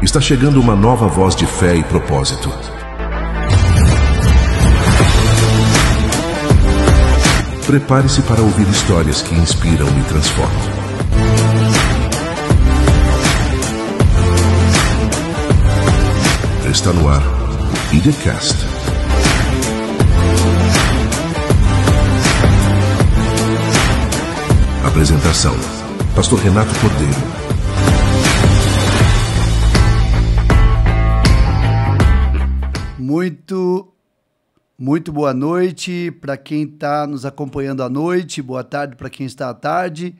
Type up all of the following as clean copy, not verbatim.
Está chegando uma nova voz de fé e propósito. Prepare-se para ouvir histórias que inspiram e transformam. Está no ar, IDCast. Apresentação: Pastor Renato Cordeiro. Muito boa noite para quem está nos acompanhando à noite, boa tarde para quem está à tarde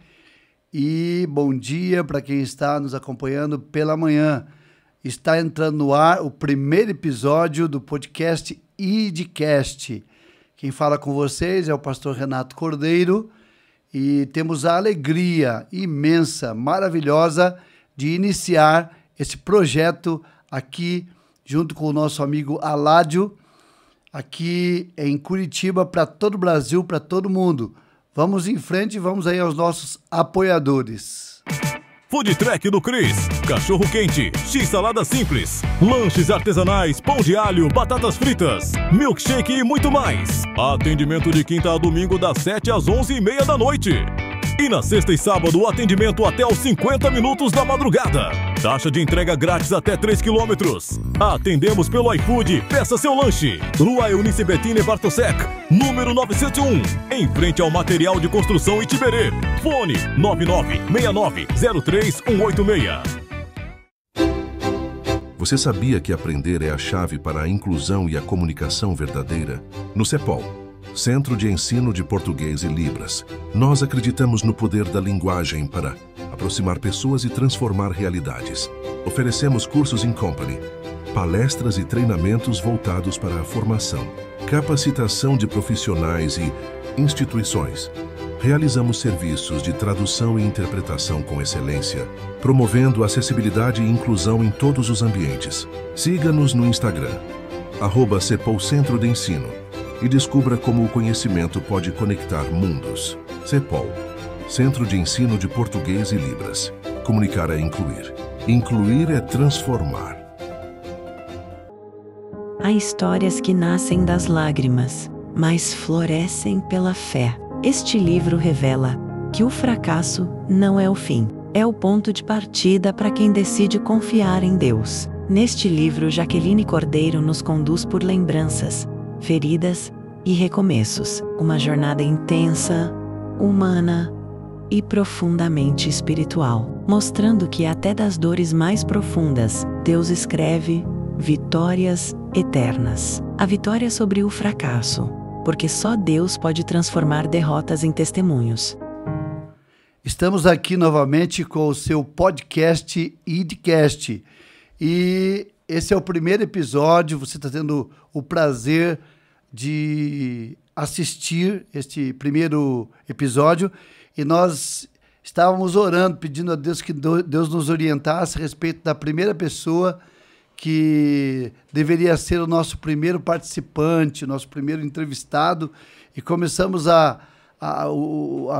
e bom dia para quem está nos acompanhando pela manhã. Está entrando no ar o primeiro episódio do podcast IDCast. Quem fala com vocês é o pastor Renato Cordeiro e temos a alegria imensa, maravilhosa de iniciar esse projeto aqui junto com o nosso amigo Aládio, aqui em Curitiba, para todo o Brasil, para todo mundo. Vamos em frente e vamos aí aos nossos apoiadores. Food Truck do Cris, cachorro quente, x-salada simples, lanches artesanais, pão de alho, batatas fritas, milkshake e muito mais. Atendimento de quinta a domingo das 7 às 11h30 da noite. E na sexta e sábado, o atendimento até aos 50 minutos da madrugada. Taxa de entrega grátis até 3 quilômetros. Atendemos pelo iFood, peça seu lanche. Rua Eunice Bettini Bartosek, número 901, em frente ao material de construção Itiberê. Fone 996903-186. Você sabia que aprender é a chave para a inclusão e a comunicação verdadeira? No CEPOL, Centro de Ensino de Português e Libras, nós acreditamos no poder da linguagem para aproximar pessoas e transformar realidades. Oferecemos cursos in company, palestras e treinamentos voltados para a formação, capacitação de profissionais e instituições. Realizamos serviços de tradução e interpretação com excelência, promovendo acessibilidade e inclusão em todos os ambientes. Siga-nos no Instagram, @CEPOL Centro de Ensino, e descubra como o conhecimento pode conectar mundos. CEPOL, Centro de Ensino de Português e Libras. Comunicar é incluir. Incluir é transformar. Há histórias que nascem das lágrimas, mas florescem pela fé. Este livro revela que o fracasso não é o fim, é o ponto de partida para quem decide confiar em Deus. Neste livro, Jaqueline Cordeiro nos conduz por lembranças, feridas e recomeços. Uma jornada intensa, humana e profundamente espiritual, mostrando que até das dores mais profundas, Deus escreve vitórias eternas. A vitória sobre o fracasso, porque só Deus pode transformar derrotas em testemunhos. Estamos aqui novamente com o seu podcast IDCast e esse é o primeiro episódio. Você está tendo o prazer de assistir este primeiro episódio e nós estávamos orando, pedindo a Deus que Deus nos orientasse a respeito da primeira pessoa que deveria ser o nosso primeiro participante, o nosso primeiro entrevistado, e começamos a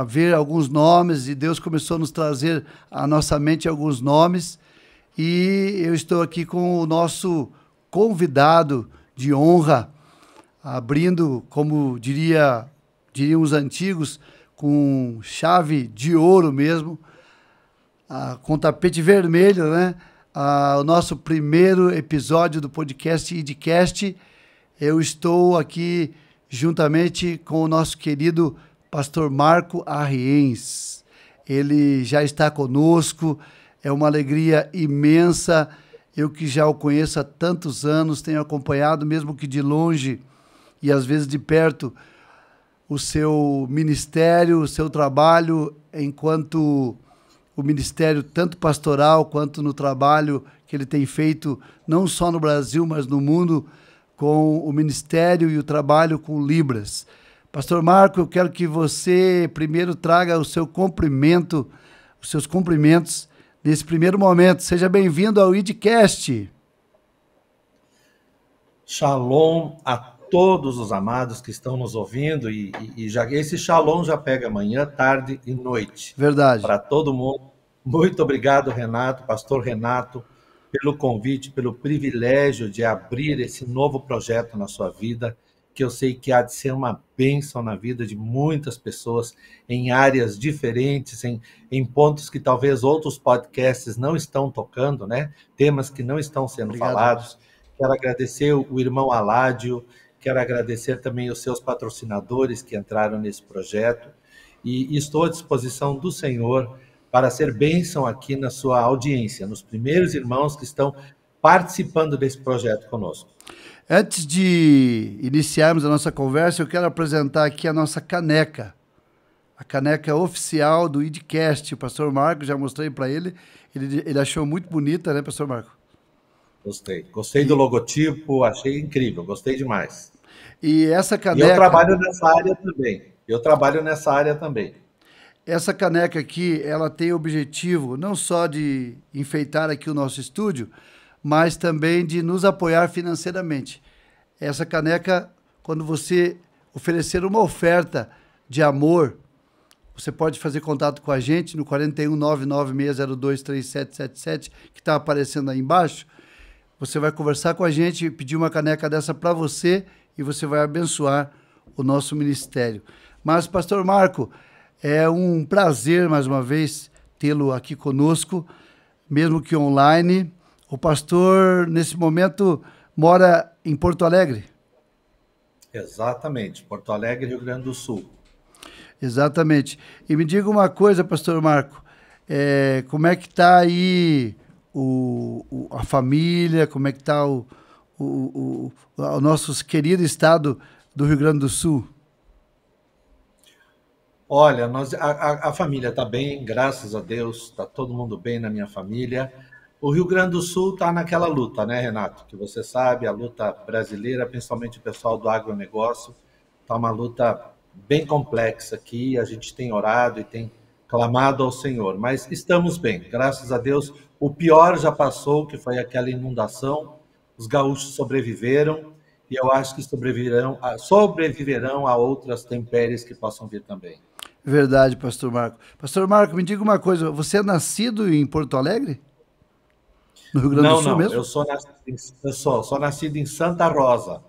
ver alguns nomes e Deus começou a nos trazer à nossa mente alguns nomes. E eu estou aqui com o nosso convidado de honra, abrindo, como diriam os antigos, com chave de ouro mesmo, com tapete vermelho, né? O nosso primeiro episódio do podcast IDCast. Eu estou aqui juntamente com o nosso querido pastor Marco Arriens. Ele já está conosco. É uma alegria imensa, eu que já o conheço há tantos anos, tenho acompanhado, mesmo que de longe e às vezes de perto, o seu ministério, o seu trabalho, enquanto o ministério tanto pastoral quanto no trabalho que ele tem feito, não só no Brasil, mas no mundo, com o ministério e o trabalho com Libras. Pastor Marco, eu quero que você primeiro traga o seu cumprimento, os seus cumprimentos, nesse primeiro momento. Seja bem-vindo ao IDCast. Shalom a todos os amados que estão nos ouvindo e já esse shalom já pega manhã, tarde e noite. Verdade. Para todo mundo. Muito obrigado, Renato, pastor Renato, pelo convite, pelo privilégio de abrir esse novo projeto na sua vida, que eu sei que há de ser uma bênção na vida de muitas pessoas, em áreas diferentes, em pontos que talvez outros podcasts não estão tocando, né? Temas que não estão sendo Obrigado. falados. Quero agradecer o irmão Aládio, quero agradecer também os seus patrocinadores que entraram nesse projeto, e estou à disposição do Senhor para ser bênção aqui na sua audiência, nos primeiros irmãos que estão participando desse projeto conosco. Antes de iniciarmos a nossa conversa, eu quero apresentar aqui a nossa caneca. A caneca oficial do IDCast. O pastor Marco, já mostrei para ele. Ele achou muito bonita, né, pastor Marco? Gostei. Gostei do logotipo, achei incrível, gostei demais. E essa E caneca... eu trabalho nessa área também. Essa caneca aqui, ela tem o objetivo não só de enfeitar aqui o nosso estúdio, mas também de nos apoiar financeiramente. Essa caneca, quando você oferecer uma oferta de amor, você pode fazer contato com a gente no 41996023777, que está aparecendo aí embaixo. Você vai conversar com a gente, pedir uma caneca dessa para você e você vai abençoar o nosso ministério. Mas, pastor Marco, é um prazer, mais uma vez, tê-lo aqui conosco, mesmo que online. O pastor, nesse momento, mora em Porto Alegre? Exatamente, Porto Alegre, Rio Grande do Sul. Exatamente. E me diga uma coisa, pastor Marco, como é que está aí a família, como é que está o nosso querido estado do Rio Grande do Sul? Olha, a família está bem, graças a Deus, está todo mundo bem na minha família. O Rio Grande do Sul está naquela luta, né, Renato? Que você sabe, a luta brasileira, principalmente o pessoal do agronegócio, está uma luta bem complexa aqui. A gente tem orado e tem clamado ao Senhor, mas estamos bem, graças a Deus. O pior já passou, que foi aquela inundação. Os gaúchos sobreviveram e eu acho que sobreviverão a outras intempéries que possam vir também. Verdade, pastor Marco. Pastor Marco, me diga uma coisa, você é nascido em Porto Alegre? No Rio Grande do Sul mesmo? Eu sou nascido em Santa Rosa.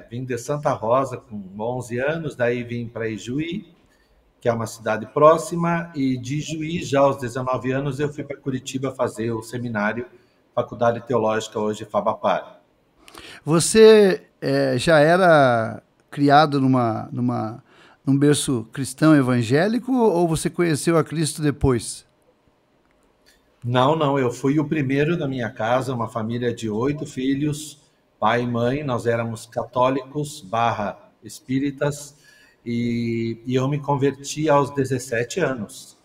Vim de Santa Rosa com 11 anos, daí vim para Ijuí, que é uma cidade próxima, e de Ijuí, já aos 19 anos, eu fui para Curitiba fazer o seminário, Faculdade Teológica, hoje Fabapar. Você já era criado num berço cristão evangélico ou você conheceu a Cristo depois? Não, eu fui o primeiro da minha casa, uma família de 8 filhos, pai e mãe, nós éramos católicos / espíritas, e eu me converti aos 17 anos,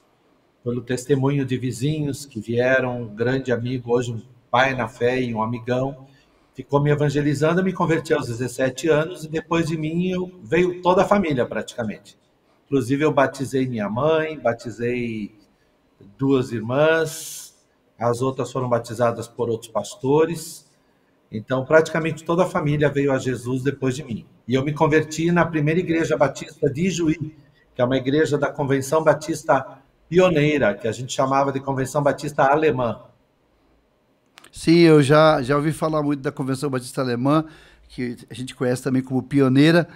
pelo testemunho de vizinhos que vieram, um grande amigo, hoje um pai na fé e um amigão, ficou me evangelizando, eu me converti aos 17 anos, e depois de mim veio toda a família praticamente. Inclusive eu batizei minha mãe, batizei 2 irmãs, as outras foram batizadas por outros pastores. Então, praticamente toda a família veio a Jesus depois de mim. E eu me converti na primeira igreja batista de Ijuí, que é uma igreja da Convenção Batista pioneira, que a gente chamava de Convenção Batista Alemã. Sim, eu já ouvi falar muito da Convenção Batista Alemã, que a gente conhece também como pioneira.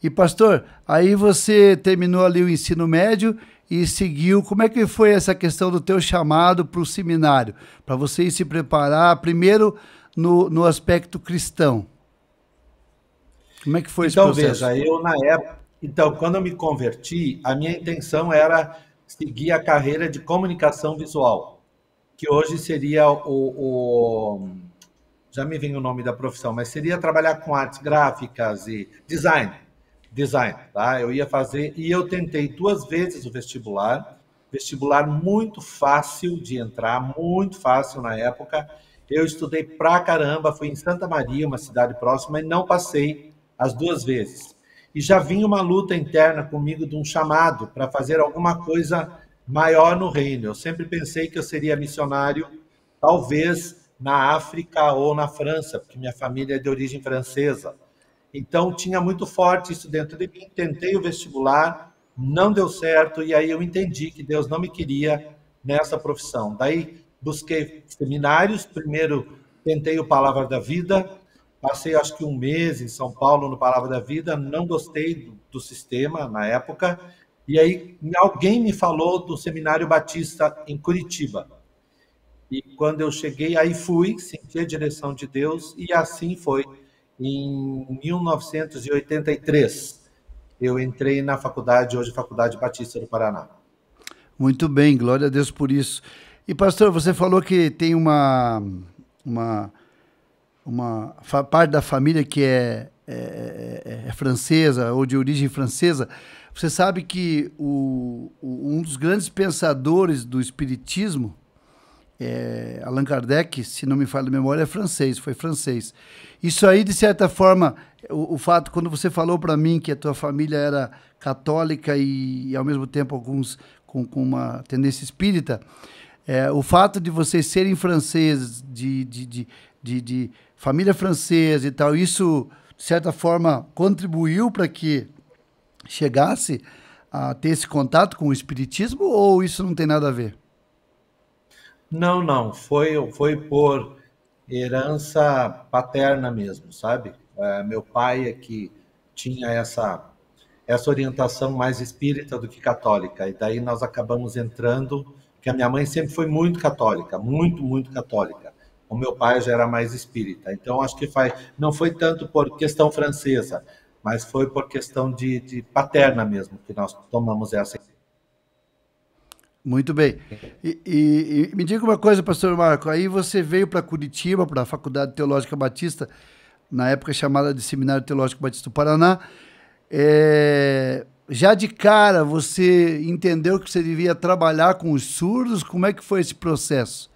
E, pastor, aí você terminou ali o ensino médio e seguiu. Como é que foi essa questão do teu chamado para o seminário? Para você ir se preparar, primeiro no aspecto cristão. Como é que foi esse processo? Veja, eu na época... Então, quando eu me converti, a minha intenção era seguir a carreira de comunicação visual, que hoje seria já me vem o nome da profissão, mas seria trabalhar com artes gráficas e design, tá? Eu ia fazer, e eu tentei 2 vezes o vestibular muito fácil de entrar, muito fácil na época. Eu estudei pra caramba, fui em Santa Maria, uma cidade próxima, e não passei as 2 vezes. E já vinha uma luta interna comigo de um chamado para fazer alguma coisa maior no reino. Eu sempre pensei que eu seria missionário, talvez na África ou na França, porque minha família é de origem francesa. Então, tinha muito forte isso dentro de mim. Tentei o vestibular, não deu certo, e aí eu entendi que Deus não me queria nessa profissão. Daí, busquei seminários. Primeiro, tentei o Palavra da Vida. Passei, acho que um mês em São Paulo no Palavra da Vida. Não gostei do sistema na época. E aí, alguém me falou do Seminário Batista em Curitiba. E quando eu cheguei, aí fui, senti a direção de Deus, e assim foi. Em 1983, eu entrei na faculdade, hoje Faculdade Batista do Paraná. Muito bem, glória a Deus por isso. E, pastor, você falou que tem uma parte da família que é francesa, ou de origem francesa. Você sabe que um dos grandes pensadores do espiritismo, Allan Kardec, se não me falha a memória, foi francês. Isso aí, de certa forma, o fato, quando você falou para mim que a tua família era católica e ao mesmo tempo alguns com uma tendência espírita, o fato de vocês serem franceses, de família francesa e tal, isso, de certa forma, contribuiu para que chegasse a ter esse contato com o espiritismo, ou isso não tem nada a ver? Não, foi por herança paterna mesmo, sabe? Meu pai é que tinha essa orientação mais espírita do que católica, e daí nós acabamos entrando, que a minha mãe sempre foi muito católica, muito católica. O meu pai já era mais espírita, então acho que não foi tanto por questão francesa, mas foi por questão de paterna mesmo, que nós tomamos essa. Muito bem. E me diga uma coisa, pastor Marco, aí você veio para Curitiba, para a Faculdade Teológica Batista, na época chamada de Seminário Teológico Batista do Paraná. Já de cara você entendeu que você devia trabalhar com os surdos? Como é que foi esse processo?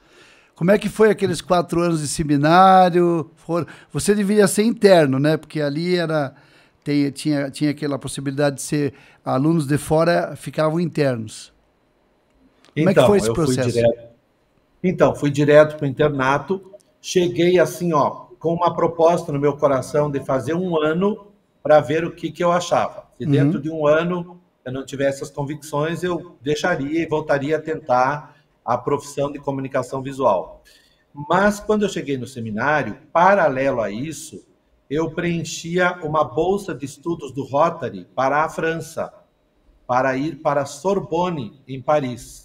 Como é que foi aqueles 4 anos de seminário? Você deveria ser interno, né? Porque ali tinha aquela possibilidade de ser alunos de fora, ficavam internos. Como é que foi esse processo? Fui direto para o internato. Cheguei assim, com uma proposta no meu coração de fazer um ano para ver o que eu achava. Se dentro de um ano eu não tivesse as convicções, eu deixaria e voltaria a tentar a profissão de comunicação visual. Mas quando eu cheguei no seminário, paralelo a isso, eu preenchia uma bolsa de estudos do Rotary para a França, para ir para a Sorbonne, em Paris.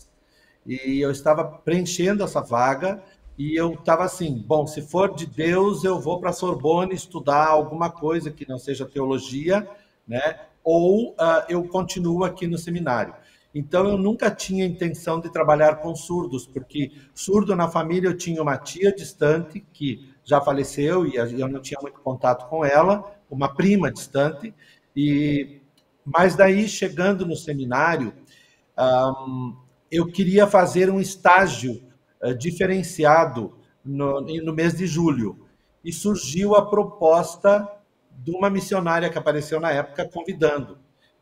E eu estava preenchendo essa vaga e eu estava assim, bom, se for de Deus, eu vou para a Sorbonne estudar alguma coisa que não seja teologia, né? Ou eu continuo aqui no seminário. Então, eu nunca tinha intenção de trabalhar com surdos, porque surdo na família eu tinha uma tia distante, que já faleceu e eu não tinha muito contato com ela, uma prima distante, mas daí, chegando no seminário, eu queria fazer um estágio diferenciado no mês de julho. E surgiu a proposta de uma missionária que apareceu na época convidando.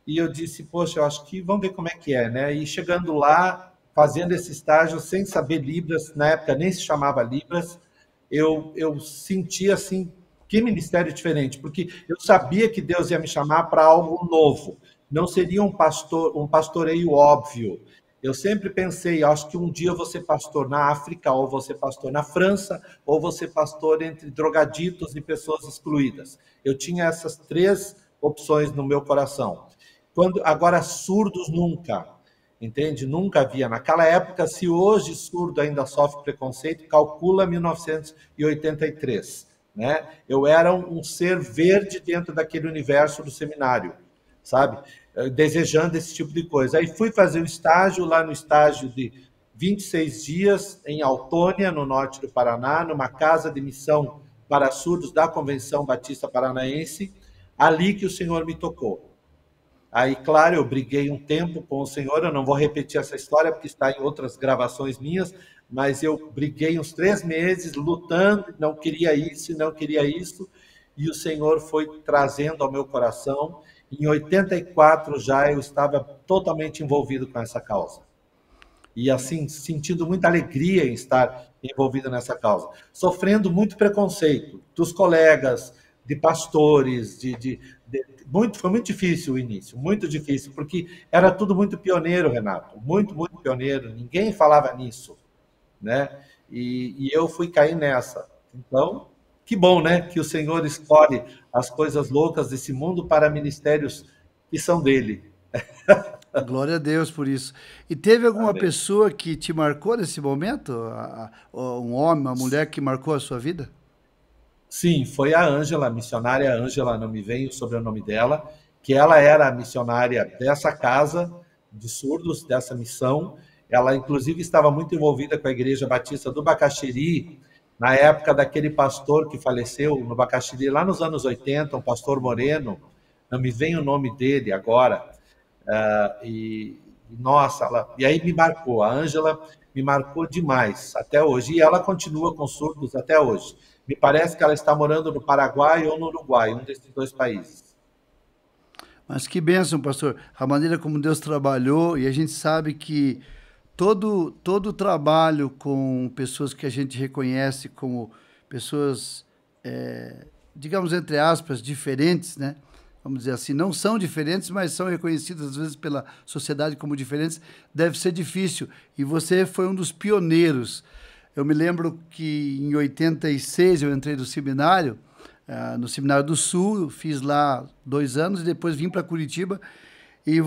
E eu disse, poxa, eu acho que vamos ver como é que é, né? E chegando lá, fazendo esse estágio sem saber Libras, na época nem se chamava Libras, eu senti assim, que ministério diferente, porque eu sabia que Deus ia me chamar para algo novo. Não seria um pastoreio óbvio. Eu sempre pensei, acho que um dia eu vou ser pastor na África, ou vou ser pastor na França, ou vou ser pastor entre drogaditos e pessoas excluídas. Eu tinha essas 3 opções no meu coração. Agora, surdos nunca, entende? Nunca havia. Naquela época, se hoje surdo ainda sofre preconceito, calcula 1983. Né? Eu era um ser verde dentro daquele universo do seminário, sabe? Desejando esse tipo de coisa. Aí fui fazer o estágio, lá no estágio de 26 dias, em Autônia, no norte do Paraná, numa casa de missão para surdos da Convenção Batista Paranaense, ali que o Senhor me tocou. Aí, claro, eu briguei um tempo com o Senhor, eu não vou repetir essa história, porque está em outras gravações minhas, mas eu briguei uns 3 meses, lutando, não queria isso, e o Senhor foi trazendo ao meu coração. Em 84 já eu estava totalmente envolvido com essa causa. E assim, sentindo muita alegria em estar envolvido nessa causa. Sofrendo muito preconceito dos colegas, de pastores, foi muito difícil o início, muito difícil, porque era tudo muito pioneiro, Renato, muito pioneiro, ninguém falava nisso. né? E eu fui cair nessa. Então, que bom, né? Que o Senhor escolhe as coisas loucas desse mundo para ministérios que são dele. Glória a Deus por isso. E teve alguma Amém. pessoa que te marcou nesse momento? Um homem, uma mulher que marcou a sua vida? Sim, foi a Ângela, a missionária Ângela, não me vem o sobrenome dela, que ela era a missionária dessa casa de surdos, dessa missão. Ela, inclusive, estava muito envolvida com a Igreja Batista do Bacaxiri, na época daquele pastor que faleceu no Bacaxiri, lá nos anos 80, um pastor moreno, não me vem o nome dele agora. Nossa, e aí me marcou, a Ângela me marcou demais até hoje, e ela continua com surdos até hoje. Me parece que ela está morando no Paraguai ou no Uruguai, um desses dois países. Mas que bênção, pastor. A maneira como Deus trabalhou, e a gente sabe que todo trabalho com pessoas que a gente reconhece como pessoas, digamos, entre aspas, diferentes, né? Vamos dizer assim, não são diferentes, mas são reconhecidas às vezes pela sociedade como diferentes, deve ser difícil. E você foi um dos pioneiros. Eu me lembro que em 86 eu entrei no seminário do Sul, fiz lá 2 anos e depois vim para Curitiba. E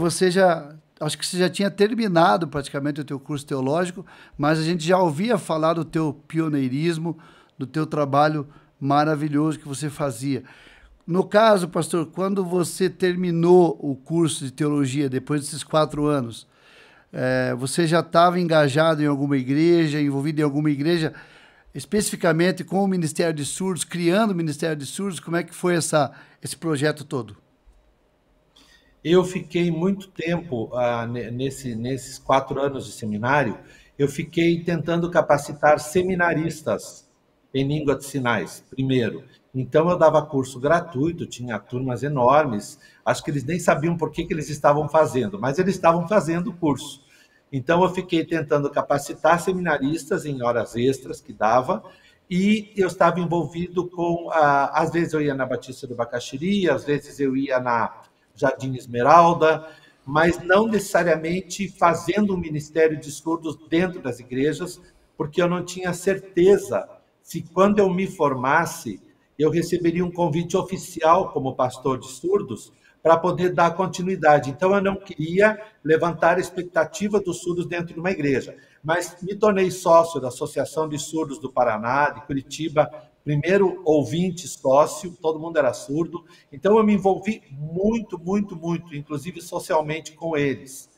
acho que você já tinha terminado praticamente o teu curso teológico, mas a gente já ouvia falar do teu pioneirismo, do teu trabalho maravilhoso que você fazia. No caso, pastor, quando você terminou o curso de teologia, depois desses 4 anos, você já estava engajado em alguma igreja, envolvido em alguma igreja, especificamente com o Ministério de Surdos, criando o Ministério de Surdos? Como é que foi esse projeto todo? Eu fiquei muito tempo, nesses 4 anos de seminário, eu fiquei tentando capacitar seminaristas em língua de sinais, primeiro. Então, eu dava curso gratuito, tinha turmas enormes, acho que eles nem sabiam por que eles estavam fazendo, mas eles estavam fazendo o curso. Então, eu fiquei tentando capacitar seminaristas em horas extras que dava, e eu estava envolvido com, às vezes eu ia na Batista do Bacaxiri, às vezes eu ia na Jardim Esmeralda, mas não necessariamente fazendo um ministério de surdos dentro das igrejas, porque eu não tinha certeza se quando eu me formasse, eu receberia um convite oficial como pastor de surdos para poder dar continuidade. Então, eu não queria levantar a expectativa dos surdos dentro de uma igreja, mas me tornei sócio da Associação de Surdos do Paraná, de Curitiba, primeiro ouvinte sócio, todo mundo era surdo, então eu me envolvi muito, muito, muito, inclusive socialmente com eles.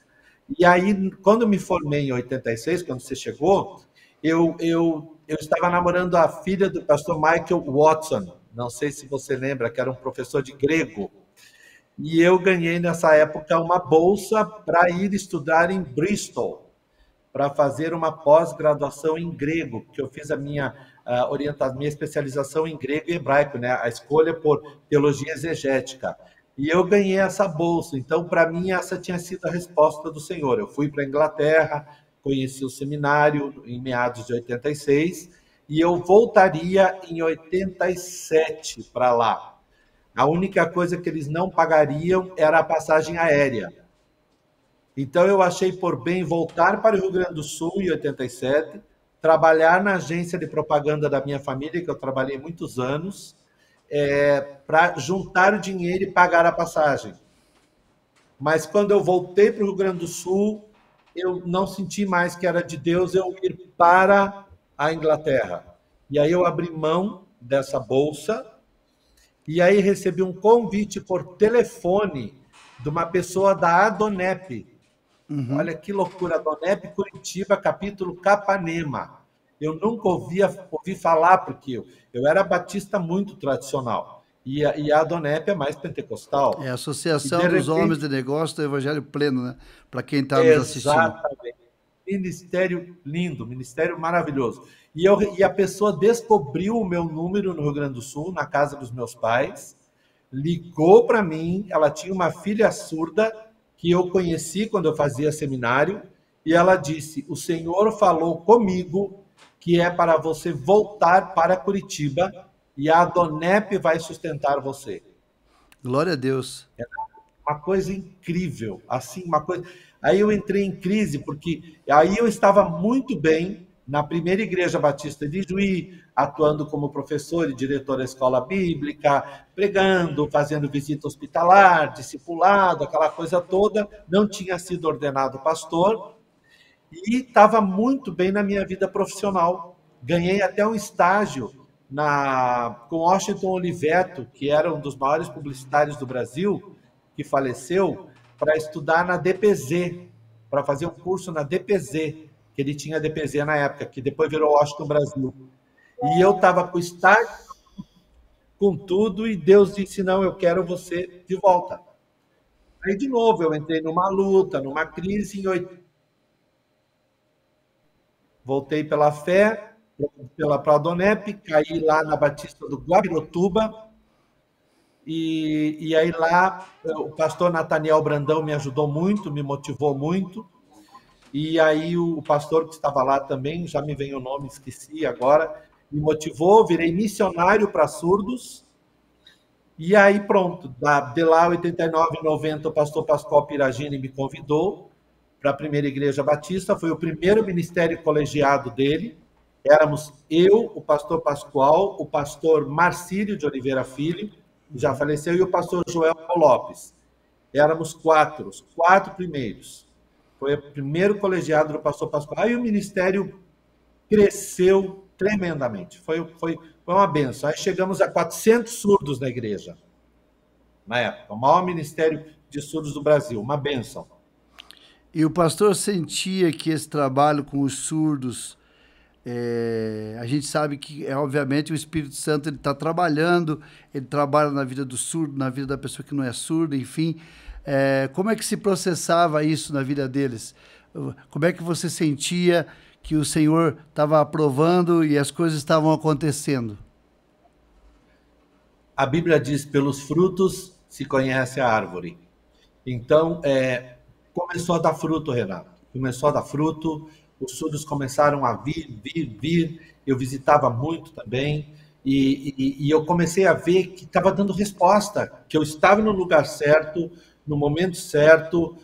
E aí, quando eu me formei em 86, quando você chegou, eu estava namorando a filha do pastor Michael Watson, não sei se você lembra, que era um professor de grego, e eu ganhei nessa época uma bolsa para ir estudar em Bristol, para fazer uma pós-graduação em grego, porque eu fiz a minha especialização em grego e hebraico, né? A escolha por teologia exegética. E eu ganhei essa bolsa. Então, para mim, essa tinha sido a resposta do Senhor. Eu fui para a Inglaterra, conheci o seminário em meados de 86, e eu voltaria em 87 para lá. A única coisa que eles não pagariam era a passagem aérea. Então, eu achei por bem voltar para o Rio Grande do Sul em 87, trabalhar na agência de propaganda da minha família, que eu trabalhei muitos anos, para juntar o dinheiro e pagar a passagem. Mas quando eu voltei para o Rio Grande do Sul, eu não senti mais que era de Deus eu ir para a Inglaterra. E aí eu abri mão dessa bolsa, e aí recebi um convite por telefone de uma pessoa da Adonep. Olha que loucura, Adonep Curitiba, capítulo Capanema. Eu nunca ouvi falar, porque eu era batista muito tradicional. E a Adonep é mais pentecostal. É a Associação dos Homens de Negócio do Evangelho Pleno, né? Para quem está nos assistindo. Exatamente. Ministério lindo, ministério maravilhoso. E a pessoa descobriu o meu número no Rio Grande do Sul, na casa dos meus pais, ligou para mim, ela tinha uma filha surda, que eu conheci quando eu fazia seminário, e ela disse, o Senhor falou comigo que é para você voltar para Curitiba e a Adonep vai sustentar você. Glória a Deus. É uma coisa incrível, assim, uma coisa... Aí eu entrei em crise, porque aí eu estava muito bem, na primeira igreja batista de Juí, atuando como professor e diretor da escola bíblica, pregando, fazendo visita hospitalar, discipulado, aquela coisa toda. Não tinha sido ordenado pastor e estava muito bem na minha vida profissional. Ganhei até um estágio com Washington Oliveto, que era um dos maiores publicitários do Brasil, que faleceu, para estudar na DPZ, para fazer um curso na DPZ, que ele tinha DPZ na época, que depois virou Washington Brasil. E eu estava com o estágio, com tudo, e Deus disse, não, eu quero você de volta. Aí, de novo, eu entrei numa luta, numa crise, voltei pela fé, pela Prodonep, caí lá na Batista do Guabirotuba, e aí lá o pastor Nathaniel Brandão me ajudou muito, me motivou muito, e aí o pastor que estava lá também, já me vem o nome, esqueci agora, me motivou, virei missionário para surdos, e aí pronto, de lá 89, 90, o pastor Pascoal Piragini me convidou para a primeira igreja batista, foi o primeiro ministério colegiado dele, éramos eu, o pastor Pascoal, o pastor Marcílio de Oliveira Filho, que já faleceu, e o pastor Joel Lopes. Éramos os quatro primeiros. Foi o primeiro colegiado do pastor Pascoal. Aí o ministério cresceu tremendamente. Foi uma benção. Aí chegamos a 400 surdos na igreja, na época. O maior ministério de surdos do Brasil. Uma benção. E o pastor sentia que esse trabalho com os surdos, a gente sabe que, obviamente, o Espírito Santo ele está trabalhando, ele trabalha na vida do surdo, na vida da pessoa que não é surda, enfim. Como é que se processava isso na vida deles? Como é que você sentia que o Senhor estava aprovando e as coisas estavam acontecendo? A Bíblia diz, pelos frutos se conhece a árvore. Então, começou a dar fruto, Renato. Começou a dar fruto, os surdos começaram a vir. Eu visitava muito também, e eu comecei a ver que estava dando resposta, que eu estava no lugar certo, no momento certo,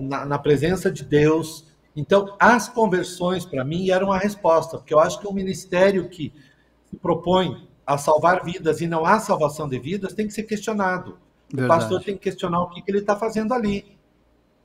na presença de Deus. Então, as conversões, para mim, eram a resposta, porque eu acho que um ministério que se propõe a salvar vidas e não há salvação de vidas tem que ser questionado. Verdade. O pastor tem que questionar o que ele está fazendo ali.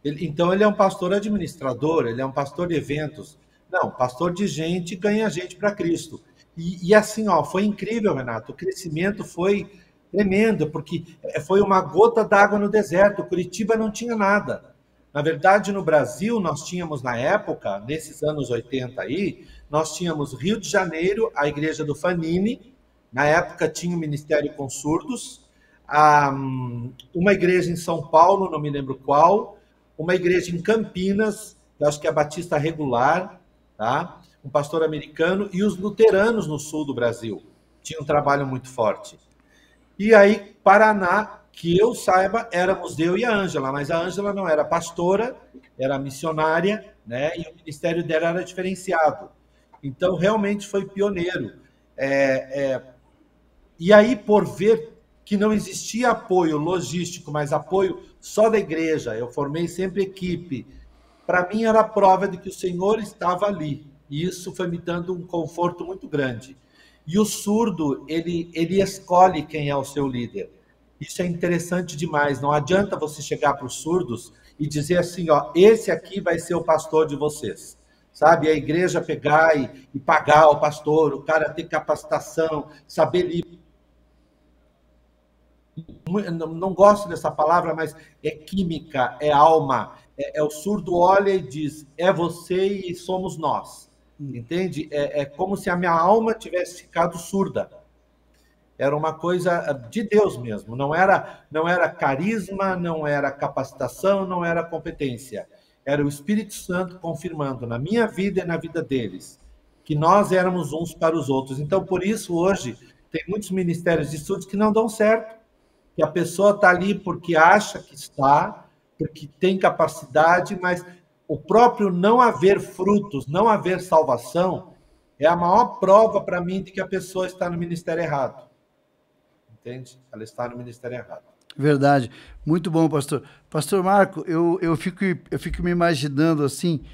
Então, ele é um pastor administrador, ele é um pastor de eventos. Não, pastor de gente ganha gente para Cristo. E assim, foi incrível, Renato. O crescimento foi tremendo, porque foi uma gota d'água no deserto. Curitiba não tinha nada. Na verdade, no Brasil, nós tínhamos, na época, nesses anos 80 aí, nós tínhamos Rio de Janeiro, a igreja do Fanini, na época tinha o Ministério com Surdos, uma igreja em São Paulo, não me lembro qual, uma igreja em Campinas, eu acho que é a Batista Regular, tá? Um pastor americano, e os luteranos no sul do Brasil. Tinha um trabalho muito forte. E aí, Paraná, que eu saiba, éramos eu e a Ângela, mas a Ângela não era pastora, era missionária, né? E o ministério dela era diferenciado. Então, realmente foi pioneiro. E aí, por ver que não existia apoio logístico, mas apoio só da igreja, eu formei sempre equipe, para mim era a prova de que o Senhor estava ali, e isso foi me dando um conforto muito grande. E o surdo, ele escolhe quem é o seu líder. Isso é interessante demais, não adianta você chegar para os surdos e dizer assim, esse aqui vai ser o pastor de vocês. Sabe, a igreja pegar e pagar o pastor, o cara ter capacitação, saber lidar. Não gosto dessa palavra, mas é química, é alma. O surdo olha e diz, é você e somos nós. Entende? É como se a minha alma tivesse ficado surda. Era uma coisa de Deus mesmo. Não era carisma, não era capacitação, não era competência. Era o Espírito Santo confirmando na minha vida e na vida deles que nós éramos uns para os outros. Então, por isso, hoje, tem muitos ministérios de estudos que não dão certo. Que a pessoa está ali porque acha que está, porque tem capacidade, mas o próprio não haver frutos, não haver salvação, é a maior prova para mim de que a pessoa está no ministério errado. Entende? Ela está no ministério errado. Verdade. Muito bom, pastor. Pastor Marco, eu fico me imaginando assim,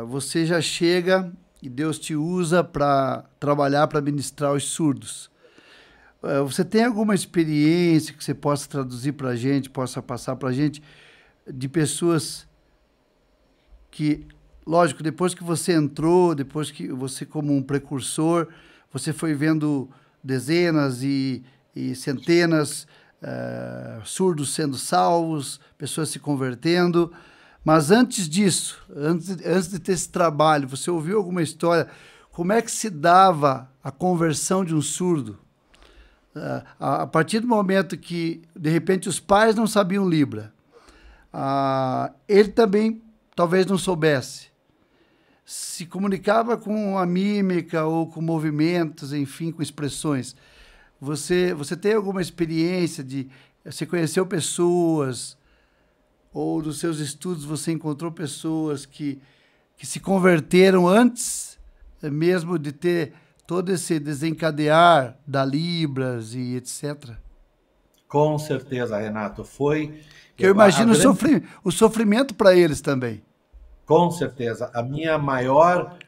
você já chega e Deus te usa para trabalhar, para ministrar os surdos. Você tem alguma experiência que você possa traduzir para a gente, possa passar para a gente, de pessoas que, lógico, depois que você entrou, depois que você, como um precursor, você foi vendo dezenas e centenas surdos sendo salvos, pessoas se convertendo, mas antes disso, antes de ter esse trabalho, você ouviu alguma história? Como é que se dava a conversão de um surdo? A partir do momento que, de repente, os pais não sabiam Libra, ele também talvez não soubesse, se comunicava com a mímica ou com movimentos, enfim, com expressões. Você tem alguma experiência você conheceu pessoas, ou dos seus estudos você encontrou pessoas que se converteram antes mesmo de ter todo esse desencadear da Libras e etc? Com certeza, Renato. Eu imagino o sofrimento para eles também. Com certeza. A minha maior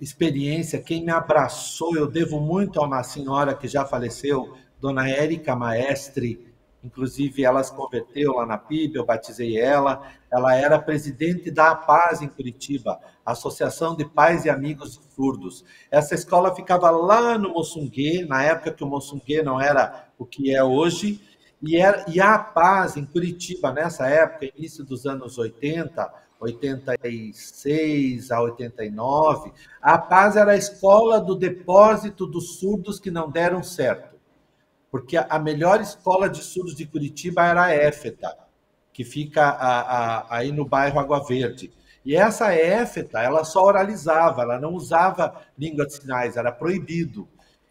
experiência, quem me abraçou, eu devo muito a uma senhora que já faleceu, Dona Érica Maestre. Inclusive, ela se converteu lá na PIB, eu batizei ela. Ela era presidente da APAS em Curitiba, Associação de Pais e Amigos de Surdos. Essa escola ficava lá no Moçunguê, na época que o Moçunguê não era o que é hoje, e a APAS em Curitiba, nessa época, início dos anos 80, 86 a 89, a APAS era a escola do depósito dos surdos que não deram certo. Porque a melhor escola de surdos de Curitiba era a EFETA, que fica aí no bairro Água Verde. E essa EFETA, ela só oralizava, ela não usava língua de sinais, era proibido.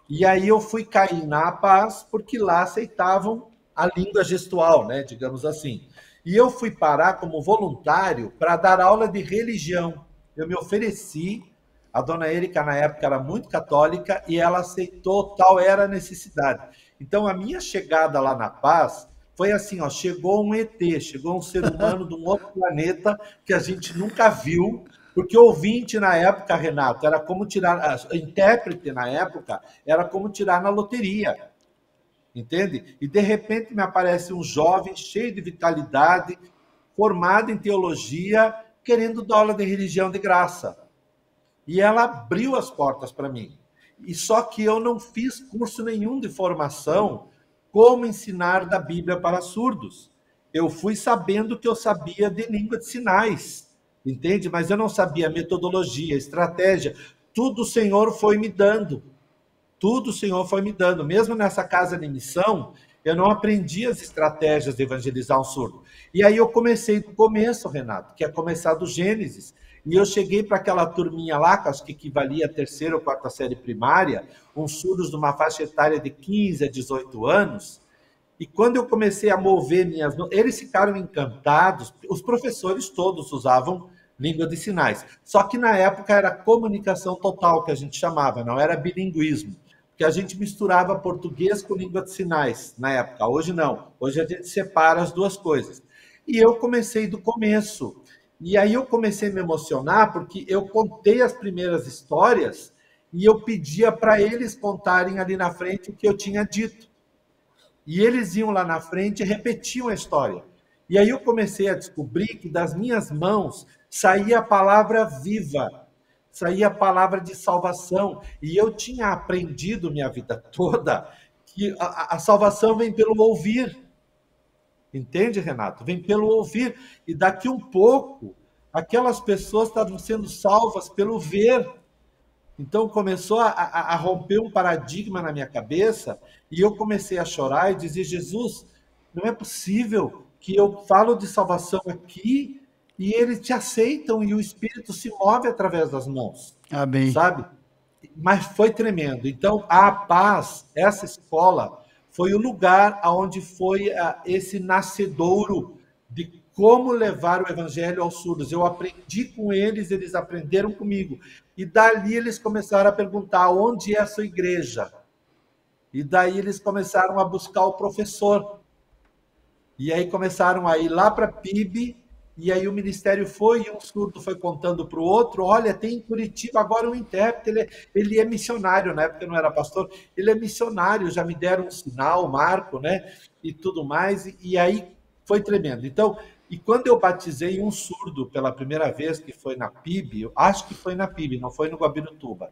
E aí eu fui cair na APAS, porque lá aceitavam a língua gestual, né, digamos assim. E eu fui parar como voluntário para dar aula de religião. Eu me ofereci, a dona Érica, na época, era muito católica, e ela aceitou, tal era a necessidade. Então, a minha chegada lá na Paz foi assim, ó, chegou um ET, chegou um ser humano de um outro planeta que a gente nunca viu, porque ouvinte na época, Renato, era como tirar, intérprete na época, era como tirar na loteria, entende? E de repente me aparece um jovem cheio de vitalidade, formado em teologia, querendo dar aula de religião de graça. E ela abriu as portas para mim. E só que eu não fiz curso nenhum de formação como ensinar da Bíblia para surdos. Eu fui sabendo que eu sabia de língua de sinais, entende? Mas eu não sabia metodologia, estratégia. Tudo o Senhor foi me dando. Tudo o Senhor foi me dando. Mesmo nessa casa de missão, eu não aprendi as estratégias de evangelizar um surdo. E aí eu comecei do começo, Renato, que é começar do Gênesis. E eu cheguei para aquela turminha lá, que acho que equivalia a terceira ou quarta série primária, uns surdos de uma faixa etária de 15 a 18 anos, e quando eu comecei a mover minhas mãos, eles ficaram encantados, os professores todos usavam língua de sinais, só que na época era comunicação total, que a gente chamava, não era bilinguismo, porque a gente misturava português com língua de sinais na época, hoje não, hoje a gente separa as duas coisas. E eu comecei do começo. E aí eu comecei a me emocionar porque eu contei as primeiras histórias e eu pedia para eles contarem ali na frente o que eu tinha dito. E eles iam lá na frente e repetiam a história. E aí eu comecei a descobrir que das minhas mãos saía a palavra viva, saía a palavra de salvação. E eu tinha aprendido minha vida toda que a salvação vem pelo ouvir. Entende, Renato? Vem pelo ouvir. E daqui um pouco, aquelas pessoas estavam sendo salvas pelo ver. Então, começou a romper um paradigma na minha cabeça e eu comecei a chorar e dizer, Jesus, não é possível que eu falo de salvação aqui e eles te aceitam e o Espírito se move através das mãos. Amém. Sabe? Mas foi tremendo. Então, a Paz, essa escola, foi o lugar onde foi esse nascedouro de como levar o evangelho aos surdos. Eu aprendi com eles, eles aprenderam comigo. E dali eles começaram a perguntar, onde é a sua igreja? E daí eles começaram a buscar o professor. E aí começaram a ir lá para a PIB, E aí o ministério foi, e um surdo foi contando para o outro, olha, tem em Curitiba agora um intérprete, ele é missionário, na época eu não era pastor, ele é missionário, já me deram um sinal, Marco, né, e tudo mais, e aí foi tremendo. Então, e quando eu batizei um surdo pela primeira vez, que foi na PIB, eu acho que foi na PIB, não foi no Guabirutuba,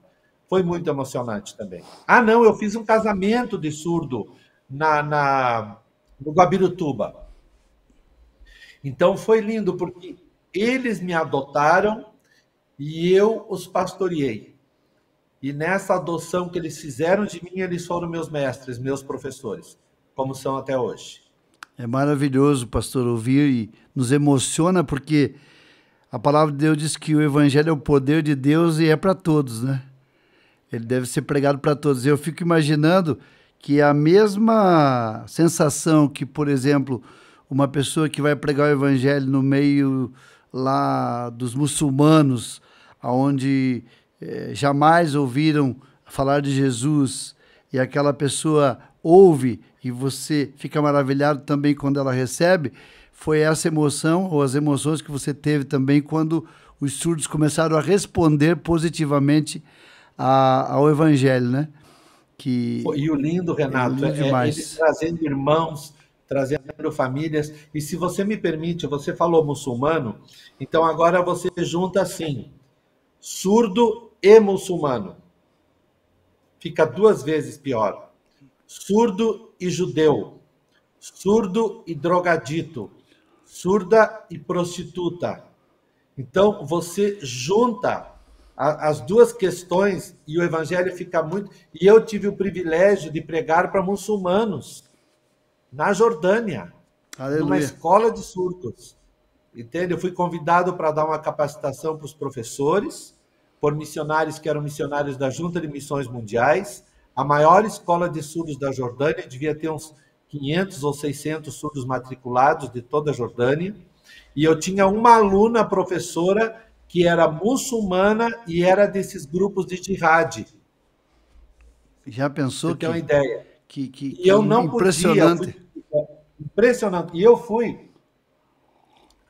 foi muito emocionante também. Ah, não, eu fiz um casamento de surdo no Guabirutuba. Então foi lindo, porque eles me adotaram e eu os pastoreei. E nessa adoção que eles fizeram de mim, eles foram meus mestres, meus professores, como são até hoje. É maravilhoso, pastor, ouvir e nos emociona, porque a palavra de Deus diz que o evangelho é o poder de Deus e é para todos, né? Ele deve ser pregado para todos. Eu fico imaginando que a mesma sensação que, por exemplo, uma pessoa que vai pregar o evangelho no meio lá dos muçulmanos, onde jamais ouviram falar de Jesus, e aquela pessoa ouve e você fica maravilhado também quando ela recebe, foi essa emoção ou as emoções que você teve também quando os surdos começaram a responder positivamente ao evangelho, né? E o lindo, Renato, eles trazendo irmãos, trazendo famílias. E se você me permite, você falou muçulmano, então agora você junta assim, surdo e muçulmano. Fica 2 vezes pior. Surdo e judeu, surdo e drogadito, surda e prostituta. Então, você junta as 2 questões e o evangelho fica muito... E eu tive o privilégio de pregar para muçulmanos na Jordânia, Aleluia. numa escola de surdos. Entende? Eu fui convidado para dar uma capacitação para os professores, por missionários que eram missionários da Junta de Missões Mundiais. A maior escola de surdos da Jordânia devia ter uns 500 ou 600 surdos matriculados de toda a Jordânia. E eu tinha uma aluna professora que era muçulmana e era desses grupos de jihad. Já pensou? Você tem uma ideia? E eu não impressionante. podia. Impressionante. E eu fui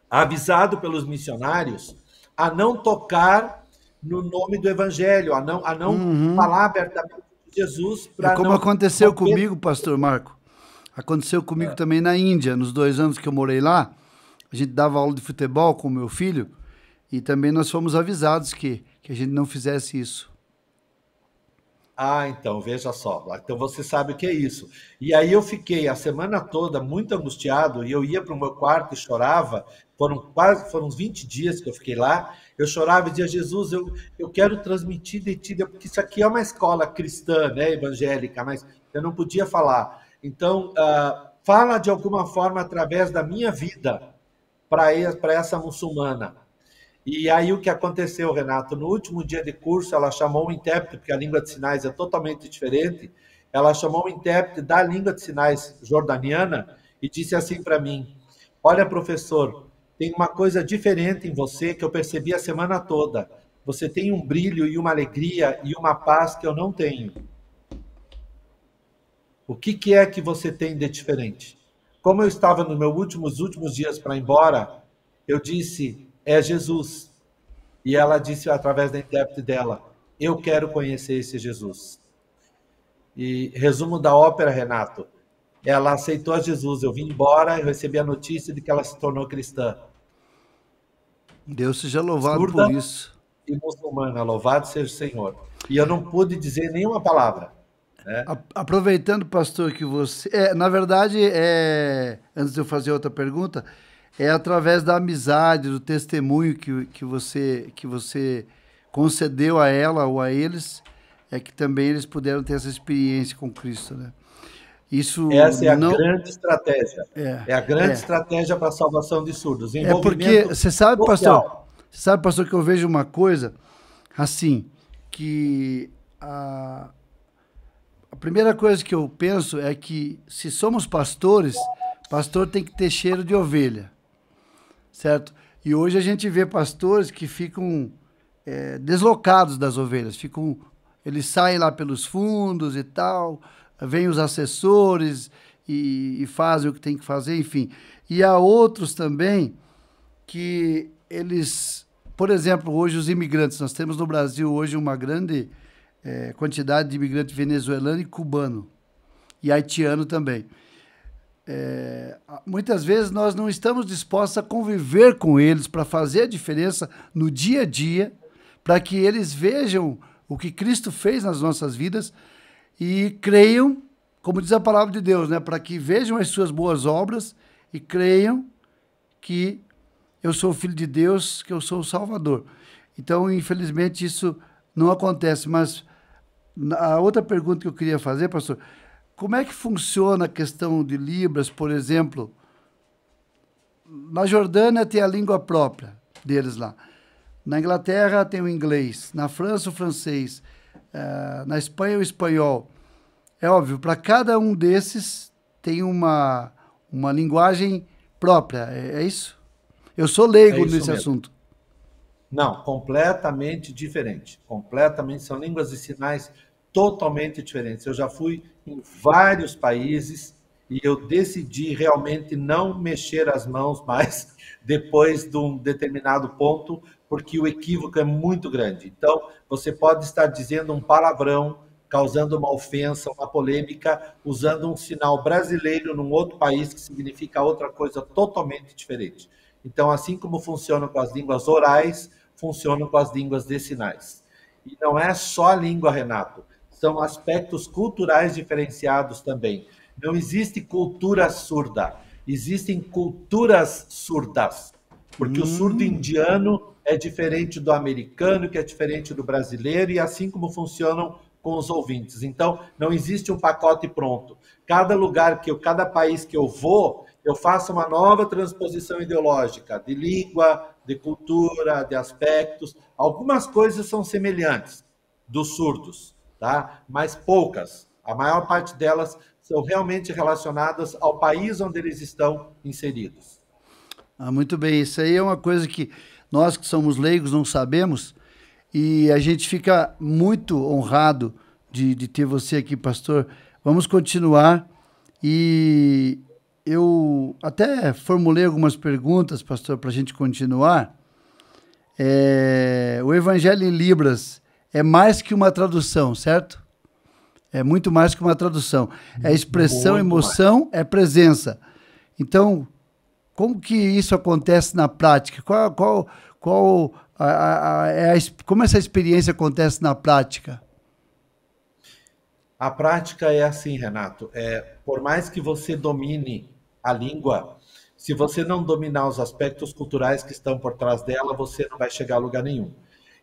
avisado pelos missionários a não tocar no nome do evangelho, a não falar abertamente de Jesus. É como aconteceu comigo, pastor Marco. Aconteceu comigo também na Índia, nos 2 anos que eu morei lá. A gente dava aula de futebol com o meu filho e também nós fomos avisados que a gente não fizesse isso. Ah, então, veja só. Então você sabe o que é isso. E aí eu fiquei a semana toda muito angustiado e eu ia para o meu quarto e chorava. Foram uns 20 dias que eu fiquei lá. Eu chorava e dizia, Jesus, eu quero transmitir de ti, porque isso aqui é uma escola cristã, né, evangélica, mas eu não podia falar. Então, fala de alguma forma através da minha vida para essa muçulmana. E aí o que aconteceu, Renato? No último dia de curso, ela chamou um intérprete, porque a língua de sinais é totalmente diferente, ela chamou um intérprete da língua de sinais jordaniana e disse assim para mim, olha, professor, tem uma coisa diferente em você que eu percebi a semana toda. Você tem um brilho e uma alegria e uma paz que eu não tenho. O que é que você tem de diferente? Como eu estava nos meus últimos dias para ir embora, eu disse, é Jesus. E ela disse, através da intérprete dela, eu quero conhecer esse Jesus. E resumo da ópera, Renato, ela aceitou a Jesus. Eu vim embora e recebi a notícia de que ela se tornou cristã. Deus seja louvado Surda por isso. E muçulmana, louvado seja o Senhor. E eu não pude dizer nenhuma palavra. Né? Aproveitando, pastor, que você... na verdade, antes de eu fazer outra pergunta, é através da amizade, do testemunho que você concedeu a ela ou a eles, é que também eles puderam ter essa experiência com Cristo, né? Essa é a grande estratégia. É a grande estratégia para a salvação de surdos. Porque você sabe, pastor, que eu vejo uma coisa assim, que a primeira coisa que eu penso é que se somos pastores, pastor tem que ter cheiro de ovelha, certo? E hoje a gente vê pastores que ficam deslocados das ovelhas, eles saem lá pelos fundos e tal, vêm os assessores e fazem o que tem que fazer, enfim. E há outros também que eles, por exemplo, hoje os imigrantes, nós temos no Brasil hoje uma grande quantidade de imigrantes venezuelano e cubano, e haitiano também. Muitas vezes nós não estamos dispostos a conviver com eles para fazer a diferença no dia a dia, para que eles vejam o que Cristo fez nas nossas vidas e creiam, como diz a palavra de Deus, né? Para que vejam as suas boas obras e creiam que eu sou o Filho de Deus, que eu sou o Salvador. Então, infelizmente, isso não acontece. Mas a outra pergunta que eu queria fazer, pastor, como é que funciona a questão de Libras, por exemplo? Na Jordânia tem a língua própria deles lá. Na Inglaterra tem o inglês. Na França, o francês. Na Espanha, o espanhol. É óbvio, para cada um desses tem uma linguagem própria. É isso? Eu sou leigo nesse assunto. Não, completamente diferente. Completamente, são línguas de sinais totalmente diferentes. Eu já fui em vários países e eu decidi realmente não mexer as mãos mais depois de um determinado ponto, porque o equívoco é muito grande. Então, você pode estar dizendo um palavrão, causando uma ofensa, uma polêmica, usando um sinal brasileiro num outro país que significa outra coisa totalmente diferente. Então, assim como funciona com as línguas orais, funciona com as línguas de sinais. E não é só a língua, Renato, são aspectos culturais diferenciados também. Não existe cultura surda, existem culturas surdas, porque o surdo indiano é diferente do americano, que é diferente do brasileiro, e assim como funcionam com os ouvintes. Então, não existe um pacote pronto. Cada lugar, cada país que eu vou, eu faço uma nova transposição ideológica, de língua, de cultura, de aspectos. Algumas coisas são semelhantes dos surdos, tá? Mas poucas. A maior parte delas são realmente relacionadas ao país onde eles estão inseridos. Muito bem. Isso aí é uma coisa que nós que somos leigos não sabemos, e a gente fica muito honrado de ter você aqui, pastor. Vamos continuar. E eu até formulei algumas perguntas, pastor, para a gente continuar. O Evangelho em Libras é mais que uma tradução, certo? É muito mais que uma tradução. É expressão, muito emoção, mais. É presença. Então, como que isso acontece na prática? Como essa experiência acontece na prática? A prática é assim, Renato. Por mais que você domine a língua, se você não dominar os aspectos culturais que estão por trás dela, você não vai chegar a lugar nenhum.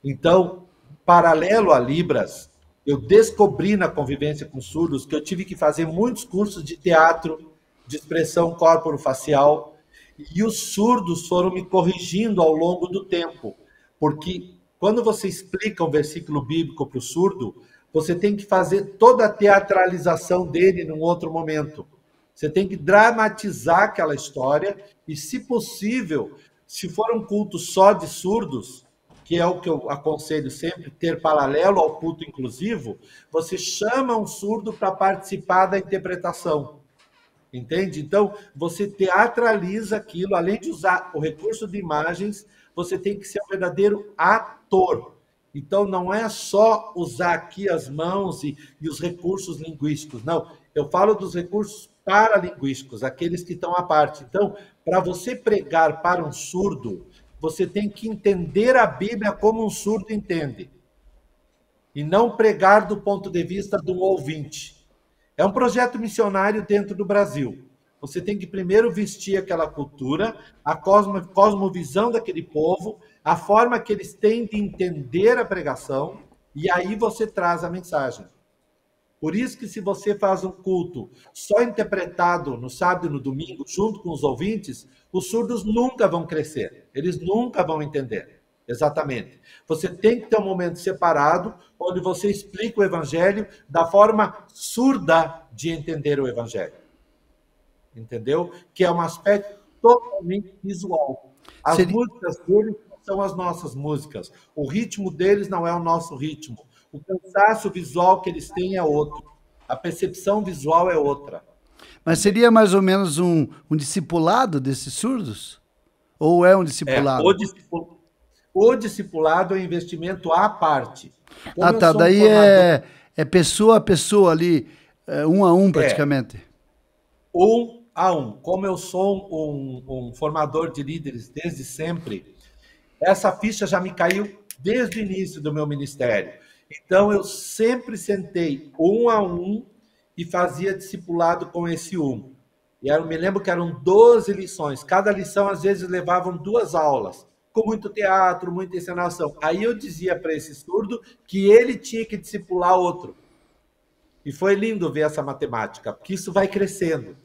Então, paralelo a Libras, eu descobri na convivência com surdos que eu tive que fazer muitos cursos de teatro, de expressão corporofacial, e os surdos foram me corrigindo ao longo do tempo. Porque quando você explica um versículo bíblico para o surdo, você tem que fazer toda a teatralização dele num outro momento. Você tem que dramatizar aquela história e, se possível, se for um culto só de surdos, que é o que eu aconselho sempre, ter paralelo ao culto inclusivo, você chama um surdo para participar da interpretação. Entende? Então, você teatraliza aquilo, além de usar o recurso de imagens, você tem que ser um verdadeiro ator. Então, não é só usar aqui as mãos e os recursos linguísticos, não. Eu falo dos recursos paralinguísticos, aqueles que estão à parte. Então, para você pregar para um surdo, você tem que entender a Bíblia como um surdo entende. E não pregar do ponto de vista de um ouvinte. É um projeto missionário dentro do Brasil. Você tem que primeiro vestir aquela cultura, a cosmovisão daquele povo, a forma que eles têm de entender a pregação, e aí você traz a mensagem. Por isso que se você faz um culto só interpretado no sábado e no domingo, junto com os ouvintes, os surdos nunca vão crescer, eles nunca vão entender. Exatamente. Você tem que ter um momento separado, onde você explica o Evangelho da forma surda de entender o Evangelho. Entendeu? Que é um aspecto totalmente visual. As músicas deles são as nossas músicas. O ritmo deles não é o nosso ritmo. O cansaço visual que eles têm é outro. A percepção visual é outra. Mas seria mais ou menos um discipulado desses surdos? Ou é um discipulado? O discipulado é um investimento à parte. Como eu Tá. sou um Daí formador, é pessoa a pessoa ali, um a um é praticamente. 1 a 1. Como eu sou um formador de líderes desde sempre, essa ficha já me caiu desde o início do meu ministério. Então, eu sempre sentei 1 a 1 e fazia discipulado com esse 1. E eu me lembro que eram 12 lições. Cada lição, às vezes, levavam 2 aulas, com muito teatro, muita encenação. Aí eu dizia para esse surdo que ele tinha que discipular outro. E foi lindo ver essa matemática, porque isso vai crescendo.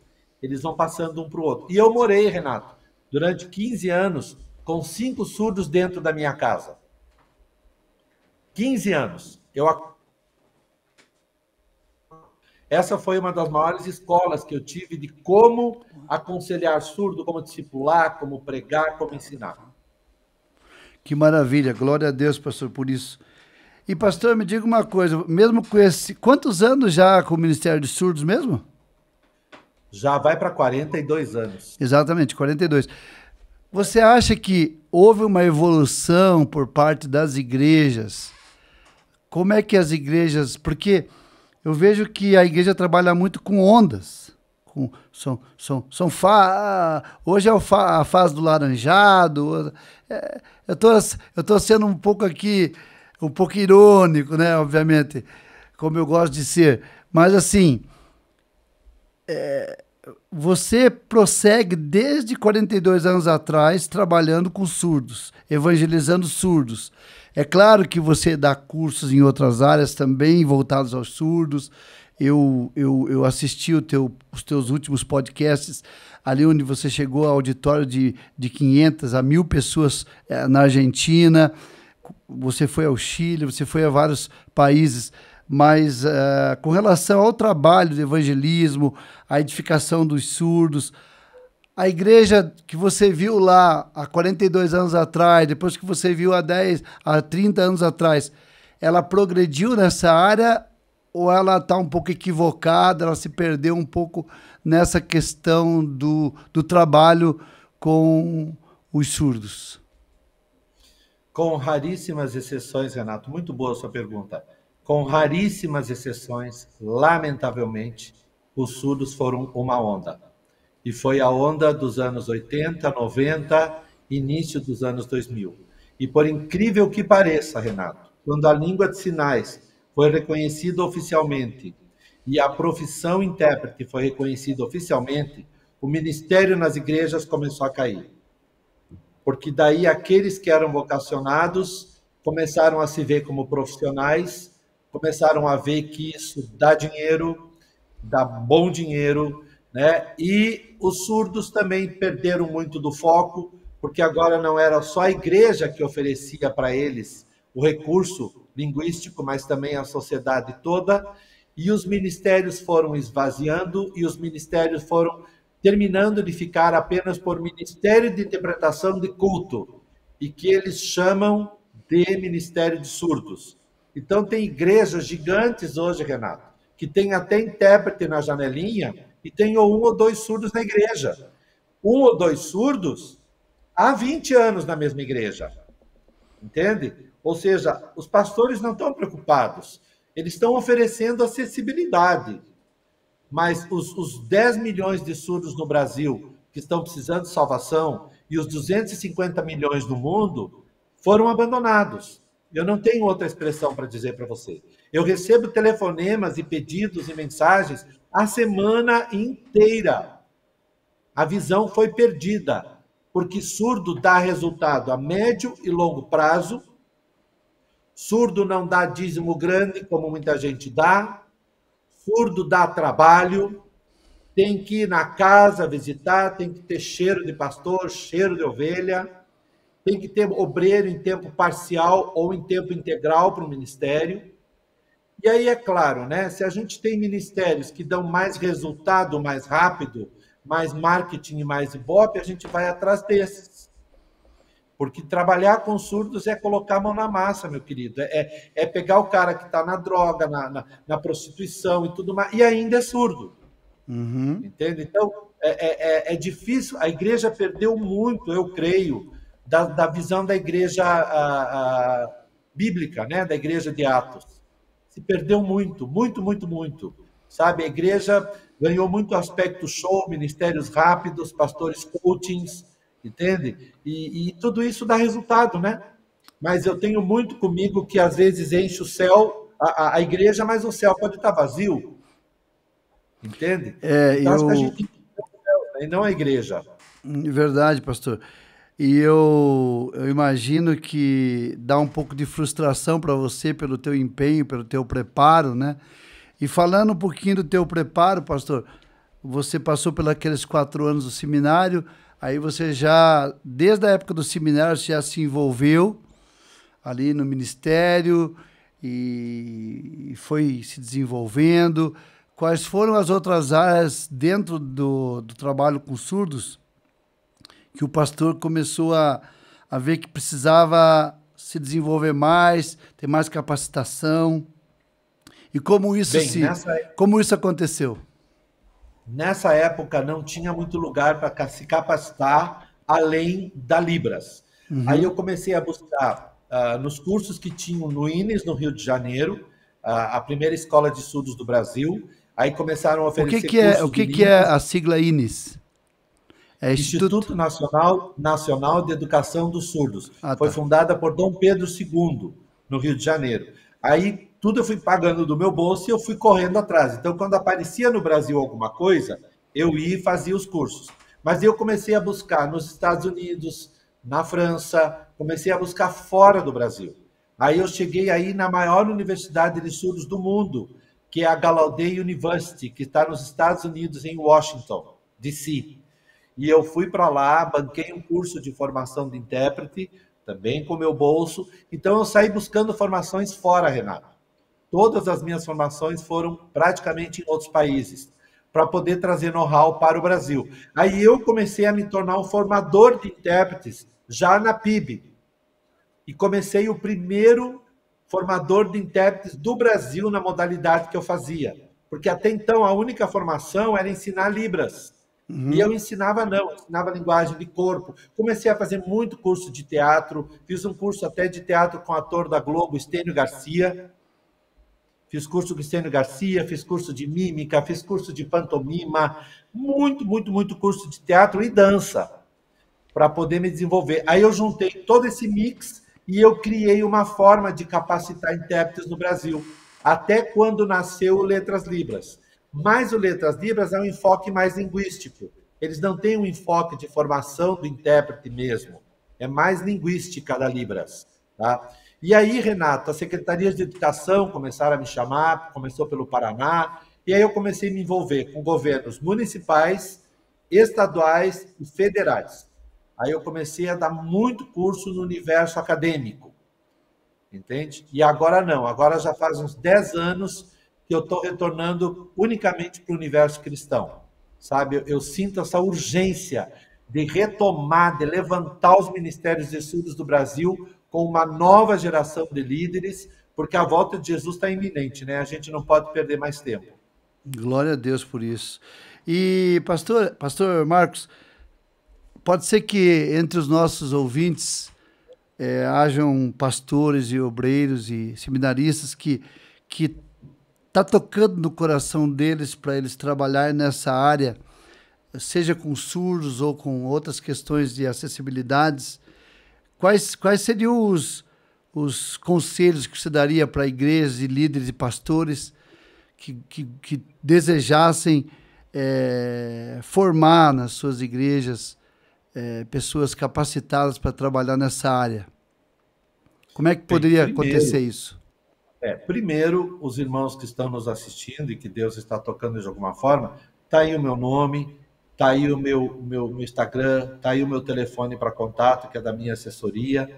Eles vão passando um para o outro. E eu morei, Renato, durante 15 anos, com 5 surdos dentro da minha casa. 15 anos. Essa foi uma das maiores escolas que eu tive de como aconselhar surdo, como discipular, como pregar, como ensinar. Que maravilha, glória a Deus, pastor, por isso. E, pastor, me diga uma coisa, mesmo com esse... Quantos anos já com o Ministério de Surdos mesmo? Já vai para 42 anos. Exatamente, 42. Você acha que houve uma evolução por parte das igrejas? Como é que as igrejas... Porque eu vejo que a igreja trabalha muito com ondas. Hoje é a fase do laranjado. Eu tô sendo um pouco aqui, um pouco irônico, né? Obviamente, como eu gosto de ser. Mas assim, você prossegue desde 42 anos atrás trabalhando com surdos, evangelizando surdos. É claro que você dá cursos em outras áreas também voltados aos surdos. Eu assisti os teus últimos podcasts, ali onde você chegou ao auditório de 500 a 1.000 pessoas na Argentina. Você foi ao Chile, você foi a vários países. Mas com relação ao trabalho de evangelismo, a edificação dos surdos, a igreja que você viu lá há 42 anos atrás, depois que você viu há 30 anos atrás, ela progrediu nessa área ou ela está um pouco equivocada, ela se perdeu um pouco nessa questão do trabalho com os surdos? Com raríssimas exceções, Renato, muito boa a sua pergunta. Com raríssimas exceções, lamentavelmente, os surdos foram uma onda. E foi a onda dos anos 80, 90, início dos anos 2000. E por incrível que pareça, Renato, quando a língua de sinais foi reconhecida oficialmente e a profissão intérprete foi reconhecida oficialmente, o ministério nas igrejas começou a cair. Porque daí aqueles que eram vocacionados começaram a se ver como profissionais, começaram a ver que isso dá dinheiro, dá bom dinheiro, né? E os surdos também perderam muito do foco, porque agora não era só a igreja que oferecia para eles o recurso linguístico, mas também a sociedade toda, e os ministérios foram esvaziando e os ministérios foram terminando de ficar apenas por ministério de interpretação de culto, e que eles chamam de ministério de surdos. Então, tem igrejas gigantes hoje, Renato, que tem até intérprete na janelinha e tem 1 ou 2 surdos na igreja. 1 ou 2 surdos há 20 anos na mesma igreja. Entende? Ou seja, os pastores não estão preocupados. Eles estão oferecendo acessibilidade. Mas os 10 milhões de surdos no Brasil que estão precisando de salvação e os 250 milhões no mundo foram abandonados. Eu não tenho outra expressão para dizer para você. Eu recebo telefonemas e pedidos e mensagens a semana inteira. A visão foi perdida, porque surdo dá resultado a médio e longo prazo. Surdo não dá dízimo grande, como muita gente dá. Surdo dá trabalho. Tem que ir na casa visitar, tem que ter cheiro de pastor, cheiro de ovelha. Tem que ter obreiro em tempo parcial ou em tempo integral para o ministério. E aí, é claro, né? Se a gente tem ministérios que dão mais resultado mais rápido, mais marketing e mais ibope, a gente vai atrás desses. Porque trabalhar com surdos é colocar a mão na massa, meu querido. É pegar o cara que está na droga, na prostituição e tudo mais, e ainda é surdo. Entende? Então, é difícil. A igreja perdeu muito, eu creio, da visão da igreja bíblica, né? Da igreja de Atos. Se perdeu muito, muito, muito, muito. Sabe, a igreja ganhou muito aspecto show, ministérios rápidos, pastores coachings, entende? E tudo isso dá resultado, né? Mas eu tenho muito comigo que às vezes enche o céu, a igreja, mas o céu pode estar vazio, entende? Então acho que a gente tem que ir ao céu, né? E não a igreja. Verdade, pastor. E eu imagino que dá um pouco de frustração para você pelo teu empenho, pelo teu preparo, né? E falando um pouquinho do teu preparo, pastor, você passou pelos aqueles 4 anos do seminário, aí você já, desde a época do seminário, já se envolveu ali no ministério e foi se desenvolvendo. Quais foram as outras áreas dentro do trabalho com surdos que o pastor começou a ver que precisava se desenvolver mais, ter mais capacitação? E como isso, como isso aconteceu? Nessa época não tinha muito lugar para se capacitar além da Libras. Aí eu comecei a buscar nos cursos que tinham no INES, no Rio de Janeiro, a primeira escola de surdos do Brasil. Aí começaram a oferecer o que é a sigla INES? É Instituto Nacional de Educação dos Surdos. Foi fundada por Dom Pedro II, no Rio de Janeiro. Aí tudo eu fui pagando do meu bolso e eu fui correndo atrás. Então, quando aparecia no Brasil alguma coisa, eu ia e fazia os cursos. Mas eu comecei a buscar nos Estados Unidos, na França, comecei a buscar fora do Brasil. Aí eu cheguei aí na maior universidade de surdos do mundo, que é a Gallaudet University, que está nos Estados Unidos, em Washington, D.C. E eu fui para lá, banquei um curso de formação de intérprete, também com meu bolso. Então, eu saí buscando formações fora, Renato. Todas as minhas formações foram praticamente em outros países, para poder trazer know-how para o Brasil. Aí eu comecei a me tornar um formador de intérpretes, já na PIB. E comecei o primeiro formador de intérpretes do Brasil na modalidade que eu fazia. Porque até então a única formação era ensinar Libras. E eu ensinava linguagem de corpo. Comecei a fazer muito curso de teatro, fiz um curso até de teatro com o ator da Globo, Estênio Garcia. Fiz curso com Estênio Garcia, fiz curso de mímica, fiz curso de pantomima, muito curso de teatro e dança, para poder me desenvolver. Aí eu juntei todo esse mix e eu criei uma forma de capacitar intérpretes no Brasil, até quando nasceu o Letras Libras. Mas o Letras Libras é um enfoque mais linguístico. Eles não têm um enfoque de formação do intérprete mesmo. É mais linguística da Libras. Tá? E aí, Renato, as secretarias de educação começaram a me chamar, começou pelo Paraná, e aí eu comecei a me envolver com governos municipais, estaduais e federais. Aí eu comecei a dar muito curso no universo acadêmico. Entende? E agora não. Agora já faz uns 10 anos que eu estou retornando unicamente para o universo cristão, sabe? Eu sinto essa urgência de retomar, de levantar os ministérios de surdos do Brasil com uma nova geração de líderes, porque a volta de Jesus está iminente, né? A gente não pode perder mais tempo. Glória a Deus por isso. E, pastor Marcos, pode ser que entre os nossos ouvintes hajam pastores e obreiros e seminaristas que está tocando no coração deles para eles trabalharem nessa área, seja com surdos ou com outras questões de acessibilidades. Quais seriam os conselhos que você daria para igrejas e líderes e pastores que desejassem formar nas suas igrejas pessoas capacitadas para trabalhar nessa área? Como é que poderia acontecer isso? Primeiro, os irmãos que estão nos assistindo e que Deus está tocando de alguma forma, está aí o meu nome, está aí o meu Instagram, está aí o meu telefone para contato, que é da minha assessoria.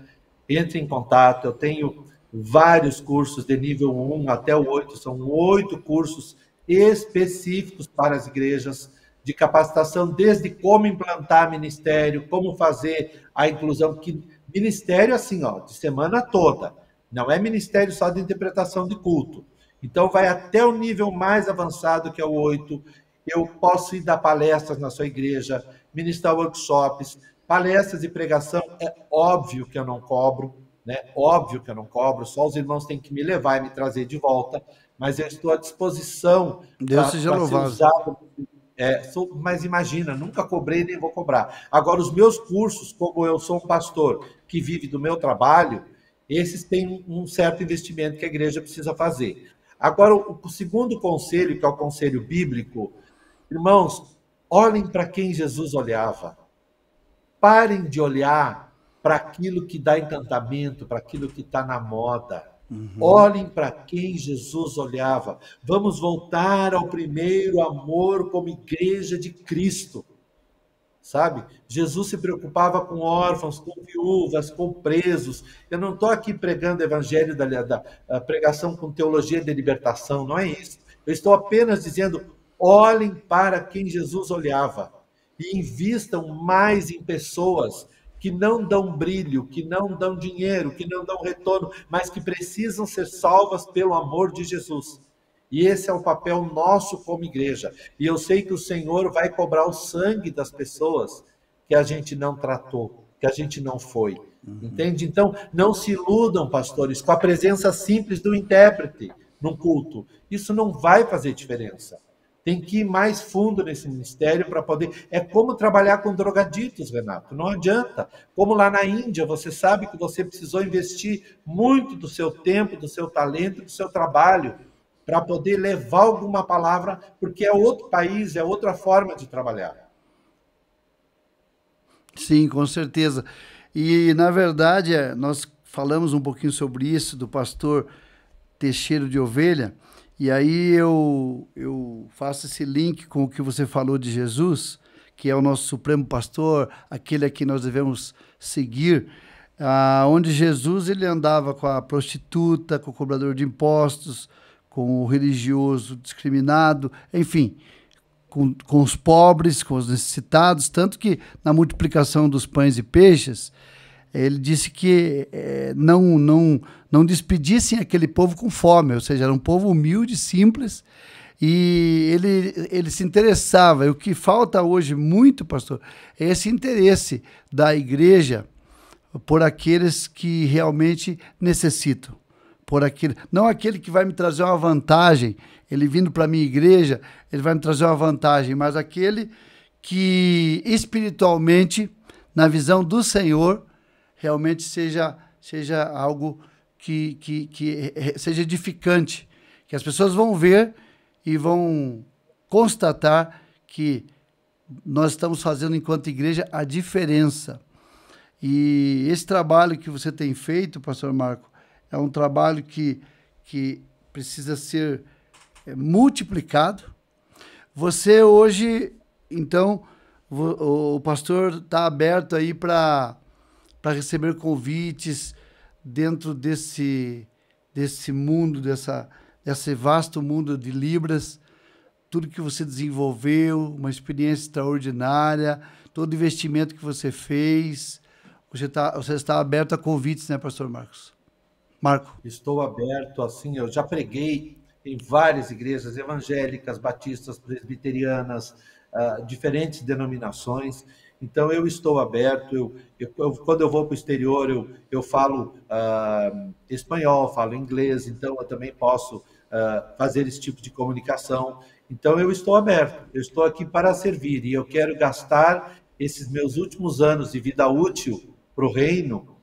Entre em contato, eu tenho vários cursos de nível 1 até o 8, são 8 cursos específicos para as igrejas, de capacitação, desde como implantar ministério, como fazer a inclusão, que ministério assim, de semana toda. Não é ministério só de interpretação de culto. Então, vai até o nível mais avançado, que é o 8. eu posso ir dar palestras na sua igreja, ministrar workshops, palestras e pregação. É óbvio que eu não cobro, né? Óbvio que eu não cobro, só os irmãos têm que me levar e me trazer de volta, mas eu estou à disposição Deus seja para ser louvado. usado. Mas imagina, nunca cobrei nem vou cobrar. Agora, os meus cursos, como eu sou um pastor que vive do meu trabalho, esses têm um certo investimento que a igreja precisa fazer. Agora, o segundo conselho, que é o conselho bíblico, irmãos, olhem para quem Jesus olhava. Parem de olhar para aquilo que dá encantamento, para aquilo que está na moda. Olhem para quem Jesus olhava. Vamos voltar ao primeiro amor como igreja de Cristo. Sabe? Jesus se preocupava com órfãos, com viúvas, com presos. Eu não estou aqui pregando o evangelho da pregação com teologia de libertação, não é isso. Eu estou apenas dizendo, olhem para quem Jesus olhava e invistam mais em pessoas que não dão brilho, que não dão dinheiro, que não dão retorno, mas que precisam ser salvas pelo amor de Jesus. E esse é o papel nosso como igreja. E eu sei que o Senhor vai cobrar o sangue das pessoas que a gente não tratou, que a gente não foi. Entende? Então, não se iludam, pastores, com a presença simples do intérprete num culto. Isso não vai fazer diferença. Tem que ir mais fundo nesse ministério para poder... É como trabalhar com drogaditos, Renato. Não adianta. Como lá na Índia, você sabe que você precisou investir muito do seu tempo, do seu talento, do seu trabalho, para poder levar alguma palavra, porque é outro país, é outra forma de trabalhar. Sim, com certeza. E, na verdade, nós falamos um pouquinho sobre isso, do pastor Teixeira de Ovelha, e aí eu faço esse link com o que você falou de Jesus, que é o nosso supremo pastor, aquele a quem nós devemos seguir, onde Jesus ele andava com a prostituta, com o cobrador de impostos, com o religioso discriminado, enfim, com os pobres, com os necessitados, tanto que na multiplicação dos pães e peixes, ele disse que não despedissem aquele povo com fome, ou seja, era um povo humilde, simples, e ele se interessava. E o que falta hoje muito, pastor, é esse interesse da igreja por aqueles que realmente necessitam. Não aquele que vai me trazer uma vantagem, ele vindo para a minha igreja, ele vai me trazer uma vantagem, mas aquele que espiritualmente, na visão do Senhor, realmente seja algo que seja edificante, que as pessoas vão ver e vão constatar que nós estamos fazendo, enquanto igreja, a diferença. E esse trabalho que você tem feito, pastor Marco, é um trabalho que precisa ser multiplicado. Você hoje, então, o pastor está aberto aí para receber convites dentro desse mundo, desse vasto mundo de Libras, tudo que você desenvolveu, uma experiência extraordinária, todo o investimento que você fez. Você está aberto a convites, né, pastor Marcos? Marco. Estou aberto, assim, eu já preguei em várias igrejas evangélicas, batistas, presbiterianas, diferentes denominações. Então, eu estou aberto. Quando eu vou para o exterior, eu falo espanhol, falo inglês, então eu também posso fazer esse tipo de comunicação. Então, eu estou aberto. Eu estou aqui para servir e eu quero gastar esses meus últimos anos de vida útil para o reino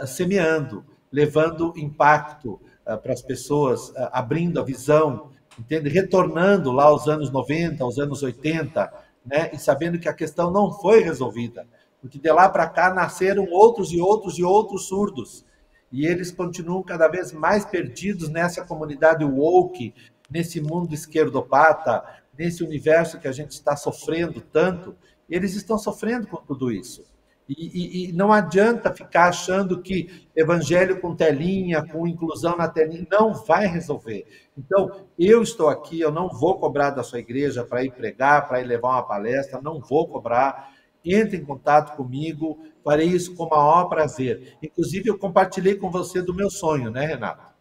semeando, levando impacto para as pessoas, abrindo a visão, entende? Retornando lá aos anos 90, aos anos 80, né? E sabendo que a questão não foi resolvida, porque de lá para cá nasceram outros e outros e outros surdos, e eles continuam cada vez mais perdidos nessa comunidade woke, nesse mundo esquerdopata, nesse universo que a gente está sofrendo tanto. Eles estão sofrendo com tudo isso. E não adianta ficar achando que evangelho com telinha, com inclusão na telinha, não vai resolver. Então, eu estou aqui, eu não vou cobrar da sua igreja para ir pregar, para ir levar uma palestra, não vou cobrar. Entre em contato comigo, farei isso com o maior prazer. Inclusive, eu compartilhei com você do meu sonho, né, Renato?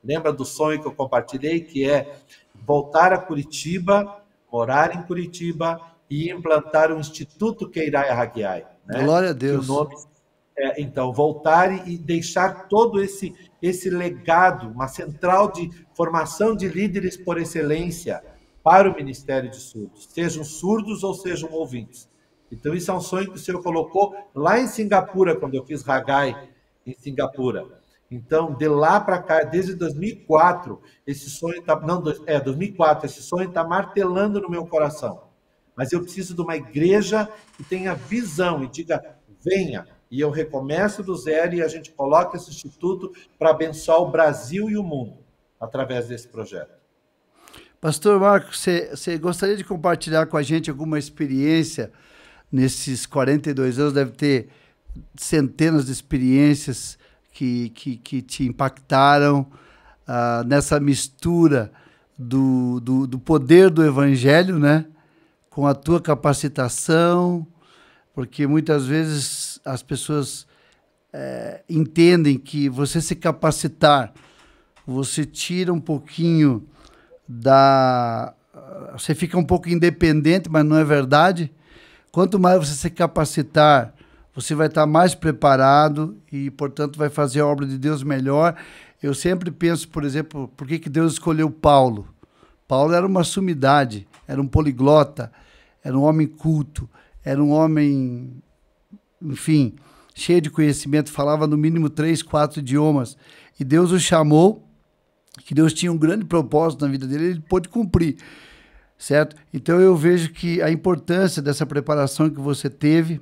Lembra do sonho que eu compartilhei, que é voltar a Curitiba morar em Curitiba e implantar o Instituto Queirai Hagiai, né? Glória a Deus. Que o nome então, voltar e deixar todo esse legado, uma central de formação de líderes por excelência para o Ministério de Surdos, sejam surdos ou sejam ouvintes. Então, isso é um sonho que o Senhor colocou lá em Singapura, quando eu fiz Hagai em Singapura. Então, de lá para cá, desde 2004, esse sonho está... Não, 2004, esse sonho está martelando no meu coração. Mas eu preciso de uma igreja que tenha visão e diga, venha. E eu recomeço do zero e a gente coloca esse instituto para abençoar o Brasil e o mundo através desse projeto. Pastor Marcos, você gostaria de compartilhar com a gente alguma experiência nesses 42 anos? Deve ter centenas de experiências que te impactaram nessa mistura do poder do Evangelho, né? Com a tua capacitação, porque muitas vezes as pessoas entendem que você se capacitar, você tira um pouquinho você fica um pouco independente, mas não é verdade. Quanto mais você se capacitar, você vai estar mais preparado e, portanto, vai fazer a obra de Deus melhor. Eu sempre penso, por exemplo, por que Deus escolheu Paulo? Paulo era uma sumidade, era um poliglota, era um homem culto, era um homem, enfim, cheio de conhecimento, falava no mínimo 3, 4 idiomas. E Deus o chamou, que Deus tinha um grande propósito na vida dele, ele pôde cumprir, certo? Então eu vejo que a importância dessa preparação que você teve,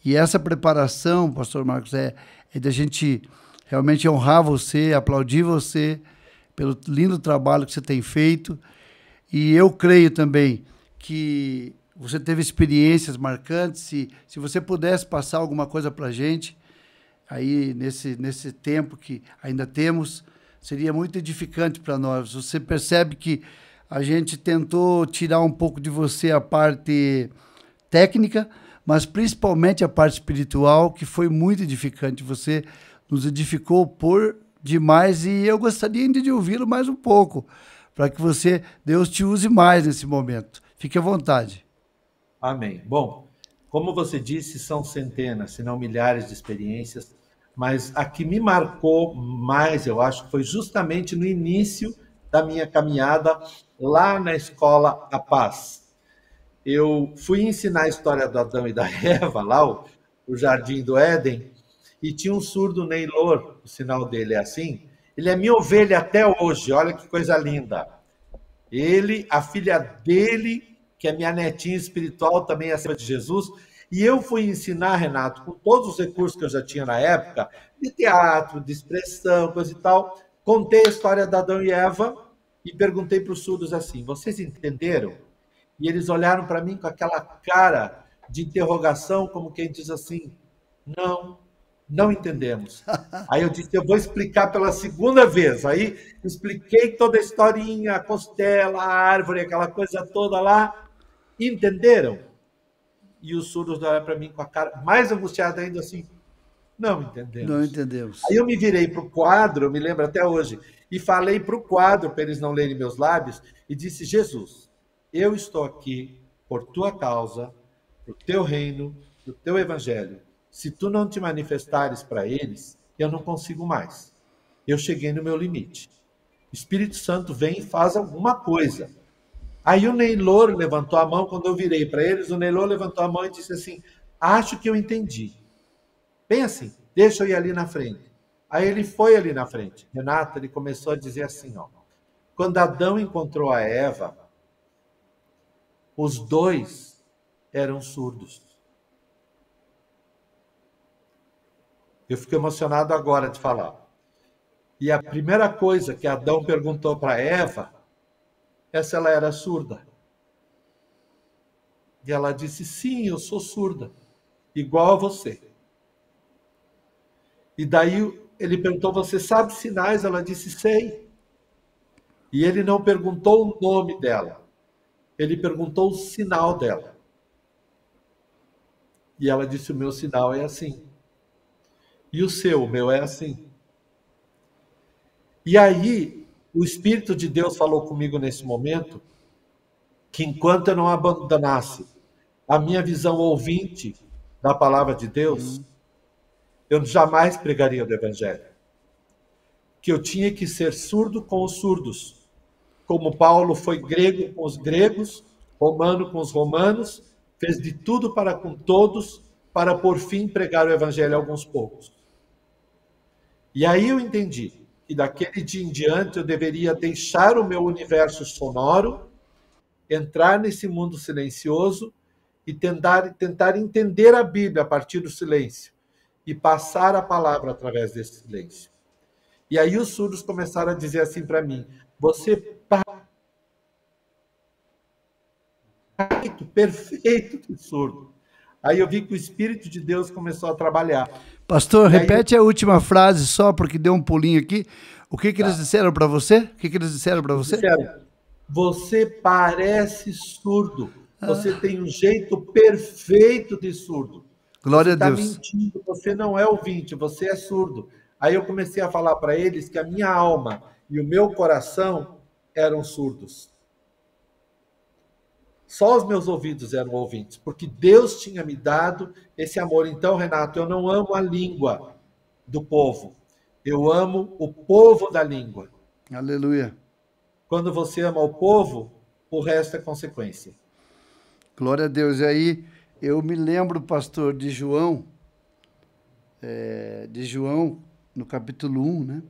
e essa preparação, pastor Marcos, é de a gente realmente honrar você, aplaudir você pelo lindo trabalho que você tem feito. E eu creio também que você teve experiências marcantes. Se você pudesse passar alguma coisa para a gente, aí nesse tempo que ainda temos, seria muito edificante para nós. Você percebe que a gente tentou tirar um pouco de você a parte técnica, mas principalmente a parte espiritual, que foi muito edificante. Você nos edificou por demais e eu gostaria ainda de ouvi-lo mais um pouco, para que Deus te use mais nesse momento. Fique à vontade. Amém. Bom, como você disse, são centenas, se não milhares de experiências, mas a que me marcou mais, eu acho, foi justamente no início da minha caminhada lá na escola A Paz. Eu fui ensinar a história do Adão e da Eva, lá o Jardim do Éden, e tinha um surdo Neylor, o sinal dele é assim, ele é minha ovelha até hoje, olha que coisa linda. Ele, a filha dele, que é minha netinha espiritual, também é acima de Jesus, e eu fui ensinar, Renato, com todos os recursos que eu já tinha na época, de teatro, de expressão, coisa e tal, contei a história de Adão e Eva e perguntei para os surdos assim, vocês entenderam? E eles olharam para mim com aquela cara de interrogação, como quem diz assim, não entendemos. Aí eu disse, eu vou explicar pela segunda vez. Aí expliquei toda a historinha, a costela, a árvore, aquela coisa toda lá. Entenderam? E os surdos olharam para mim com a cara mais angustiada ainda assim, não entendemos. Não entendemos. Aí eu me virei para o quadro, eu me lembro até hoje, e falei para o quadro, para eles não lerem meus lábios, e disse, Jesus, eu estou aqui por tua causa, por teu reino, por teu evangelho. Se tu não te manifestares para eles, eu não consigo mais. Eu cheguei no meu limite. O Espírito Santo vem e faz alguma coisa. Aí o Neylor levantou a mão, quando eu virei para eles, o Neylor levantou a mão e disse assim, acho que eu entendi. Bem assim, deixa eu ir ali na frente. Aí ele foi ali na frente. Renato, ele começou a dizer assim, ó, quando Adão encontrou a Eva, os dois eram surdos. Eu fico emocionado agora de falar. E a primeira coisa que Adão perguntou para Eva é se ela era surda. E ela disse, sim, eu sou surda, igual a você. E daí ele perguntou, você sabe sinais? Ela disse, sei. E ele não perguntou o nome dela. Ele perguntou o sinal dela. E ela disse, o meu sinal é assim. E o seu, o meu é assim. E aí, o Espírito de Deus falou comigo nesse momento que enquanto eu não abandonasse a minha visão ouvinte da palavra de Deus, eu jamais pregaria o evangelho. Que eu tinha que ser surdo com os surdos, como Paulo foi grego com os gregos, romano com os romanos, fez de tudo para com todos, para por fim pregar o evangelho a alguns poucos. E aí eu entendi que daquele dia em diante eu deveria deixar o meu universo sonoro, entrar nesse mundo silencioso e tentar entender a Bíblia a partir do silêncio e passar a palavra através desse silêncio. E aí os surdos começaram a dizer assim para mim: você perfeito de surdo. Aí eu vi que o Espírito de Deus começou a trabalhar. Pastor, repete a última frase só, porque deu um pulinho aqui. O que eles disseram para você? O que eles disseram para você? Disseram: você parece surdo. Você tem um jeito perfeito de surdo. Glória você a Deus. Está mentindo, você não é ouvinte, você é surdo. Aí eu comecei a falar para eles que a minha alma e o meu coração eram surdos. Só os meus ouvidos eram ouvintes, porque Deus tinha me dado esse amor. Então, Renato, eu não amo a língua do povo. Eu amo o povo da língua. Aleluia. Quando você ama o povo, o resto é consequência. Glória a Deus. E aí, eu me lembro, pastor, de João, no capítulo 1, né?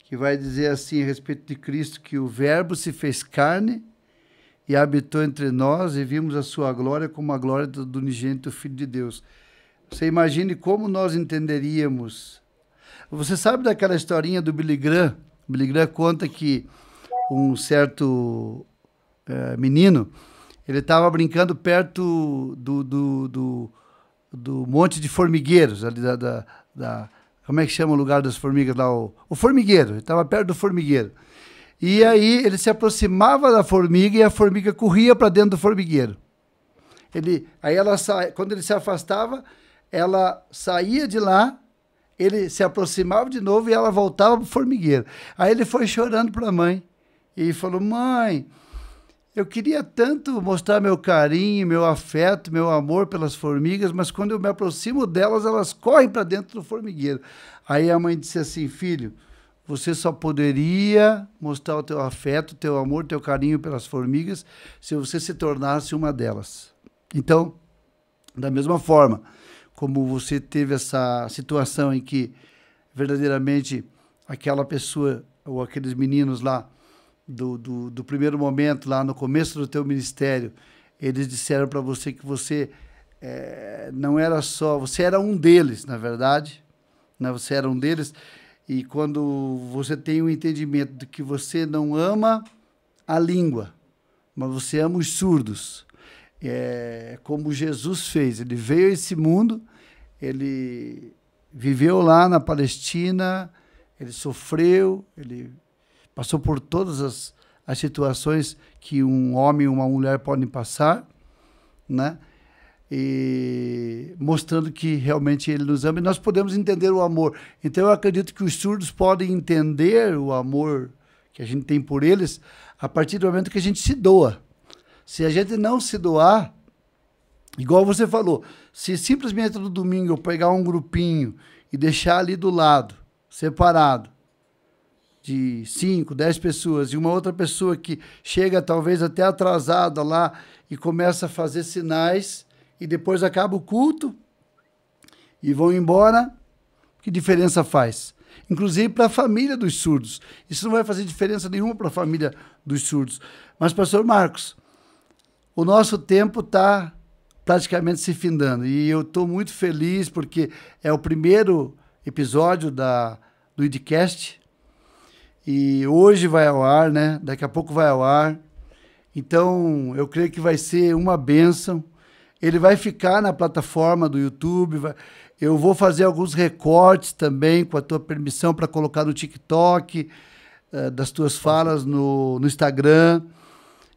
Que vai dizer assim a respeito de Cristo, que o Verbo se fez carne e habitou entre nós e vimos a sua glória como a glória do unigênito Filho de Deus. Você imagine como nós entenderíamos. Você sabe daquela historinha do Billy Graham? Billy Graham conta que um certo menino, ele estava brincando perto do monte de formigueiros, ali como é que chama o lugar das formigas lá? O formigueiro, ele estava perto do formigueiro. E aí ele se aproximava da formiga e a formiga corria para dentro do formigueiro. Quando ele se afastava, ela saía de lá, ele se aproximava de novo e ela voltava para o formigueiro. Aí ele foi chorando para a mãe e falou: mãe, eu queria tanto mostrar meu carinho, meu afeto, meu amor pelas formigas, mas quando eu me aproximo delas, elas correm para dentro do formigueiro. Aí a mãe disse assim: filho, você só poderia mostrar o teu afeto, o teu amor, o teu carinho pelas formigas se você se tornasse uma delas. Então, da mesma forma, como você teve essa situação em que verdadeiramente aquela pessoa ou aqueles meninos lá do primeiro momento, lá no começo do teu ministério, eles disseram para você que você não era só, você era um deles, na verdade, né? Você era um deles. E quando você tem o entendimento de que você não ama a língua, mas você ama os surdos, como Jesus fez. Ele veio a esse mundo, ele viveu lá na Palestina, ele sofreu, ele passou por todas as situações que um homem e uma mulher podem passar, né? E mostrando que realmente ele nos ama e nós podemos entender o amor. Então eu acredito que os surdos podem entender o amor que a gente tem por eles a partir do momento que a gente se doa. Se a gente não se doar, igual você falou, se simplesmente no domingo eu pegar um grupinho e deixar ali do lado, separado, de 5, 10 pessoas, e uma outra pessoa que chega talvez até atrasada lá e começa a fazer sinais, e depois acaba o culto e vão embora, que diferença faz? Inclusive para a família dos surdos. Isso não vai fazer diferença nenhuma para a família dos surdos. Mas, pastor Marcos, o nosso tempo está praticamente se findando e eu estou muito feliz porque é o primeiro episódio do IDCast e hoje vai ao ar, né? Daqui a pouco vai ao ar. Então, eu creio que vai ser uma bênção. Ele vai ficar na plataforma do YouTube. Eu vou fazer alguns recortes também, com a tua permissão, para colocar no TikTok, das tuas falas no Instagram.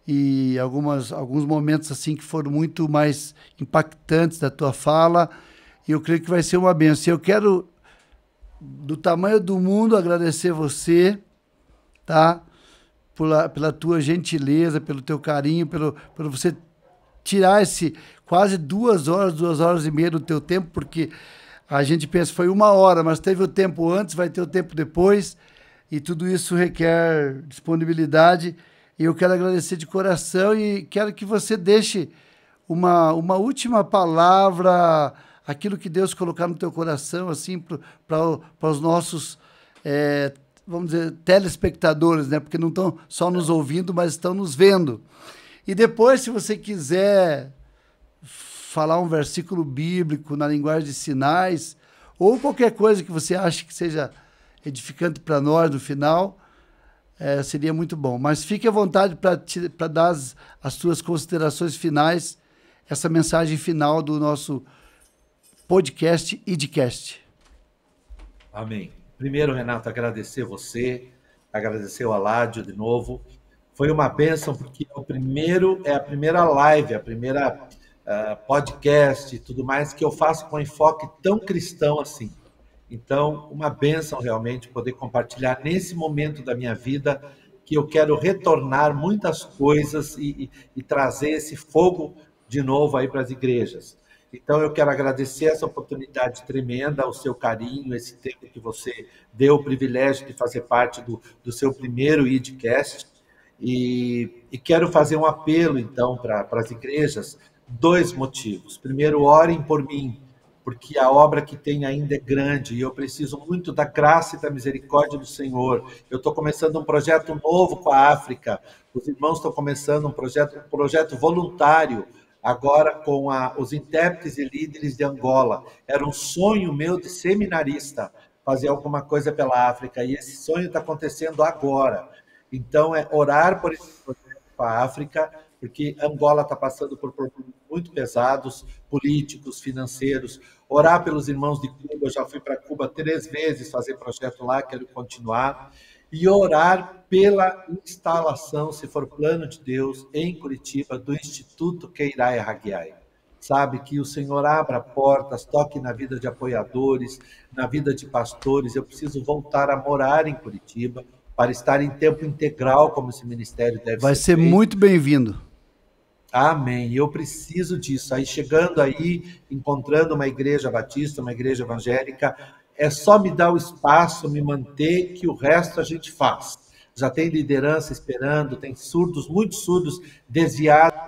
E alguns momentos assim que foram muito mais impactantes da tua fala. E eu creio que vai ser uma bênção. Eu quero, do tamanho do mundo, agradecer você, tá? pela tua gentileza, pelo teu carinho, pelo você tirar esse quase 2 horas e meia do teu tempo, porque a gente pensa foi 1 hora, mas teve o tempo antes, vai ter o tempo depois, e tudo isso requer disponibilidade. E eu quero agradecer de coração e quero que você deixe uma última palavra, aquilo que Deus colocar no teu coração, assim, para os nossos, vamos dizer, telespectadores, né? Porque não estão só nos ouvindo, mas estão nos vendo. E depois, se você quiser falar um versículo bíblico na linguagem de sinais, ou qualquer coisa que você ache que seja edificante para nós no final, seria muito bom. Mas fique à vontade para dar as suas considerações finais, essa mensagem final do nosso podcast IDCast. Amém. Primeiro, Renato, agradecer você, agradecer o Aládio de novo. Foi uma bênção, porque é a primeira live, a primeira podcast e tudo mais que eu faço com enfoque tão cristão assim. Então, uma bênção realmente poder compartilhar nesse momento da minha vida que eu quero retornar muitas coisas e trazer esse fogo de novo aí para as igrejas. Então, eu quero agradecer essa oportunidade tremenda, o seu carinho, esse tempo que você deu o privilégio de fazer parte do seu primeiro IDCast. E quero fazer um apelo, então, para as igrejas, 2 motivos. Primeiro, orem por mim, porque a obra que tem ainda é grande e eu preciso muito da graça e da misericórdia do Senhor. Eu estou começando um projeto novo com a África, os irmãos estão começando um projeto voluntário, agora com os intérpretes e líderes de Angola. Era um sonho meu de seminarista, fazer alguma coisa pela África, e esse sonho está acontecendo agora. Então, é orar por esse projeto para a África, porque Angola está passando por problemas muito pesados, políticos, financeiros. Orar pelos irmãos de Cuba, eu já fui para Cuba 3 vezes fazer projeto lá, quero continuar. E orar pela instalação, se for plano de Deus, em Curitiba, do Instituto Queirai Hagiai. Sabe, que o Senhor abra portas, toque na vida de apoiadores, na vida de pastores. Eu preciso voltar a morar em Curitiba, para estar em tempo integral, como esse ministério deve ser. Vai ser muito bem-vindo. Amém. Eu preciso disso. Aí, chegando aí, encontrando uma igreja batista, uma igreja evangélica, é só me dar o espaço, me manter, que o resto a gente faz. Já tem liderança esperando, tem surdos, muitos surdos desviados.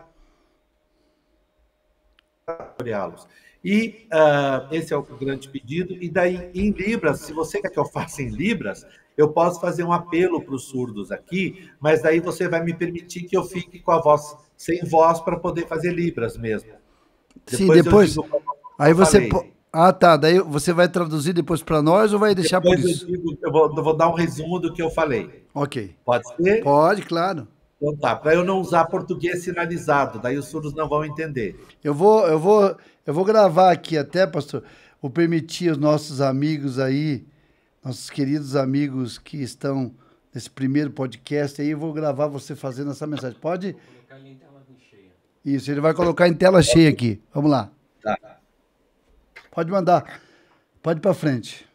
E esse é o grande pedido. E daí, em Libras, se você quer que eu faça em Libras, eu posso fazer um apelo para os surdos aqui, mas daí você vai me permitir que eu fique com a voz, sem voz, para poder fazer Libras mesmo. Sim, depois. Aí você. Ah, tá. Daí você vai traduzir depois para nós ou vai deixar depois por isso? Eu vou dar um resumo do que eu falei. Ok. Pode ser? Pode, claro. Então tá, para eu não usar português sinalizado, daí os surdos não vão entender. Eu vou gravar aqui até, pastor, vou permitir aos nossos amigos aí, nossos queridos amigos que estão nesse primeiro podcast aí, eu vou gravar você fazendo essa mensagem. Pode? Vou colocar ele em tela cheia. Isso, ele vai colocar em tela cheia aqui. Vamos lá. Tá. Pode mandar. Pode ir para frente.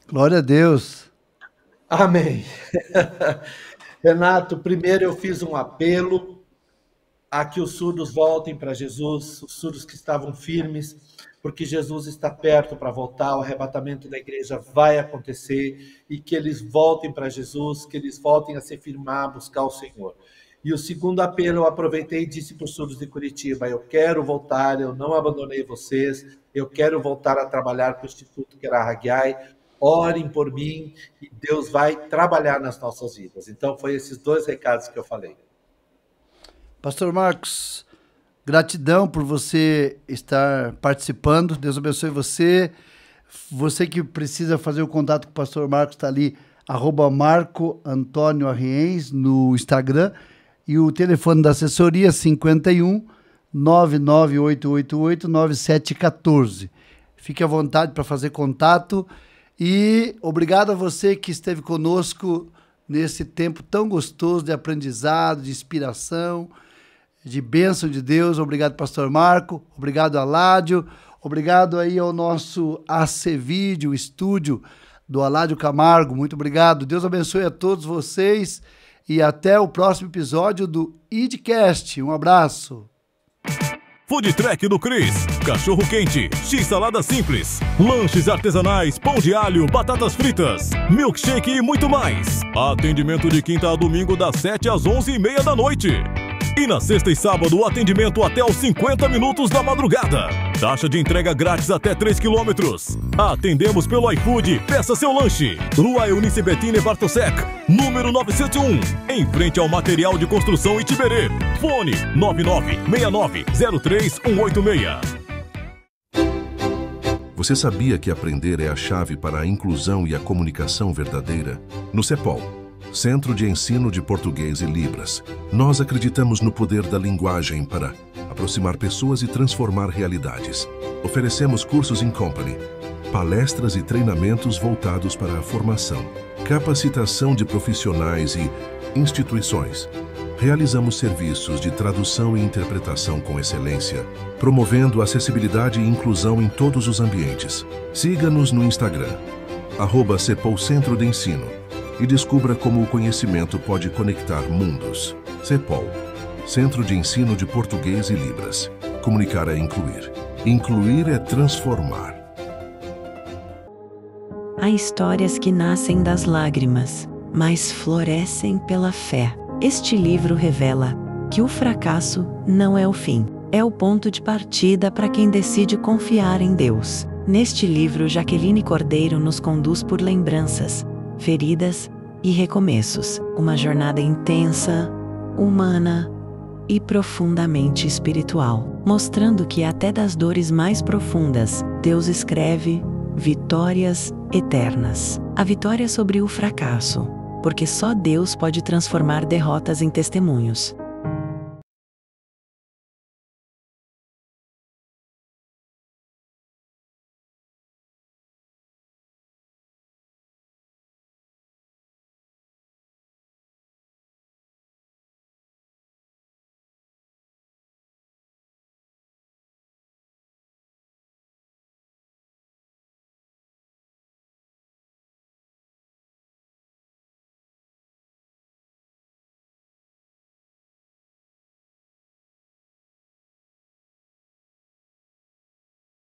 Glória a Deus. Amém. Renato, primeiro eu fiz um apelo a que os surdos voltem para Jesus, os surdos que estavam firmes, porque Jesus está perto para voltar, o arrebatamento da igreja vai acontecer, e que eles voltem para Jesus, que eles voltem a se firmar, a buscar o Senhor. E o segundo apelo, eu aproveitei e disse para os surdos de Curitiba: eu quero voltar, eu não abandonei vocês, eu quero voltar a trabalhar para o Instituto Querá-Hagai, orem por mim e Deus vai trabalhar nas nossas vidas. Então, foi esses dois recados que eu falei. Pastor Marcos, gratidão por você estar participando. Deus abençoe você. Você que precisa fazer o contato com o pastor Marcos, está ali, @MarcoAntônioArriens no Instagram. E o telefone da assessoria, 51 99888 9714. Fique à vontade para fazer contato. E obrigado a você que esteve conosco nesse tempo tão gostoso de aprendizado, de inspiração, de bênção de Deus. Obrigado, pastor Marco. Obrigado, Aládio. Obrigado aí ao nosso AC-Vídeo, estúdio do Aládio Camargo. Muito obrigado. Deus abençoe a todos vocês e até o próximo episódio do IDCast. Um abraço. Food Truck do Cris, cachorro quente, x-salada simples, lanches artesanais, pão de alho, batatas fritas, milkshake e muito mais. Atendimento de quinta a domingo das 7 às 11h30 da noite. E na sexta e sábado, atendimento até os 50 minutos da madrugada. Taxa de entrega grátis até 3 km. Atendemos pelo iFood. Peça seu lanche. Rua Eunice Bettine Bartosek, número 901. Em frente ao Material de Construção Itiberê. Fone 996903-186. Você sabia que aprender é a chave para a inclusão e a comunicação verdadeira? No CEPOL, Centro de Ensino de Português e Libras, nós acreditamos no poder da linguagem para aproximar pessoas e transformar realidades. Oferecemos cursos in company, palestras e treinamentos voltados para a formação, capacitação de profissionais e instituições. Realizamos serviços de tradução e interpretação com excelência, promovendo acessibilidade e inclusão em todos os ambientes. Siga-nos no Instagram, @CEPOL Centro de Ensino, e descubra como o conhecimento pode conectar mundos. CEPOL, Centro de Ensino de Português e Libras. Comunicar é incluir. Incluir é transformar. Há histórias que nascem das lágrimas, mas florescem pela fé. Este livro revela que o fracasso não é o fim, é o ponto de partida para quem decide confiar em Deus. Neste livro, Jaqueline Cordeiro nos conduz por lembranças, feridas e recomeços. Uma jornada intensa, humana e profundamente espiritual, mostrando que até das dores mais profundas, Deus escreve vitórias eternas. A vitória sobre o fracasso, porque só Deus pode transformar derrotas em testemunhos.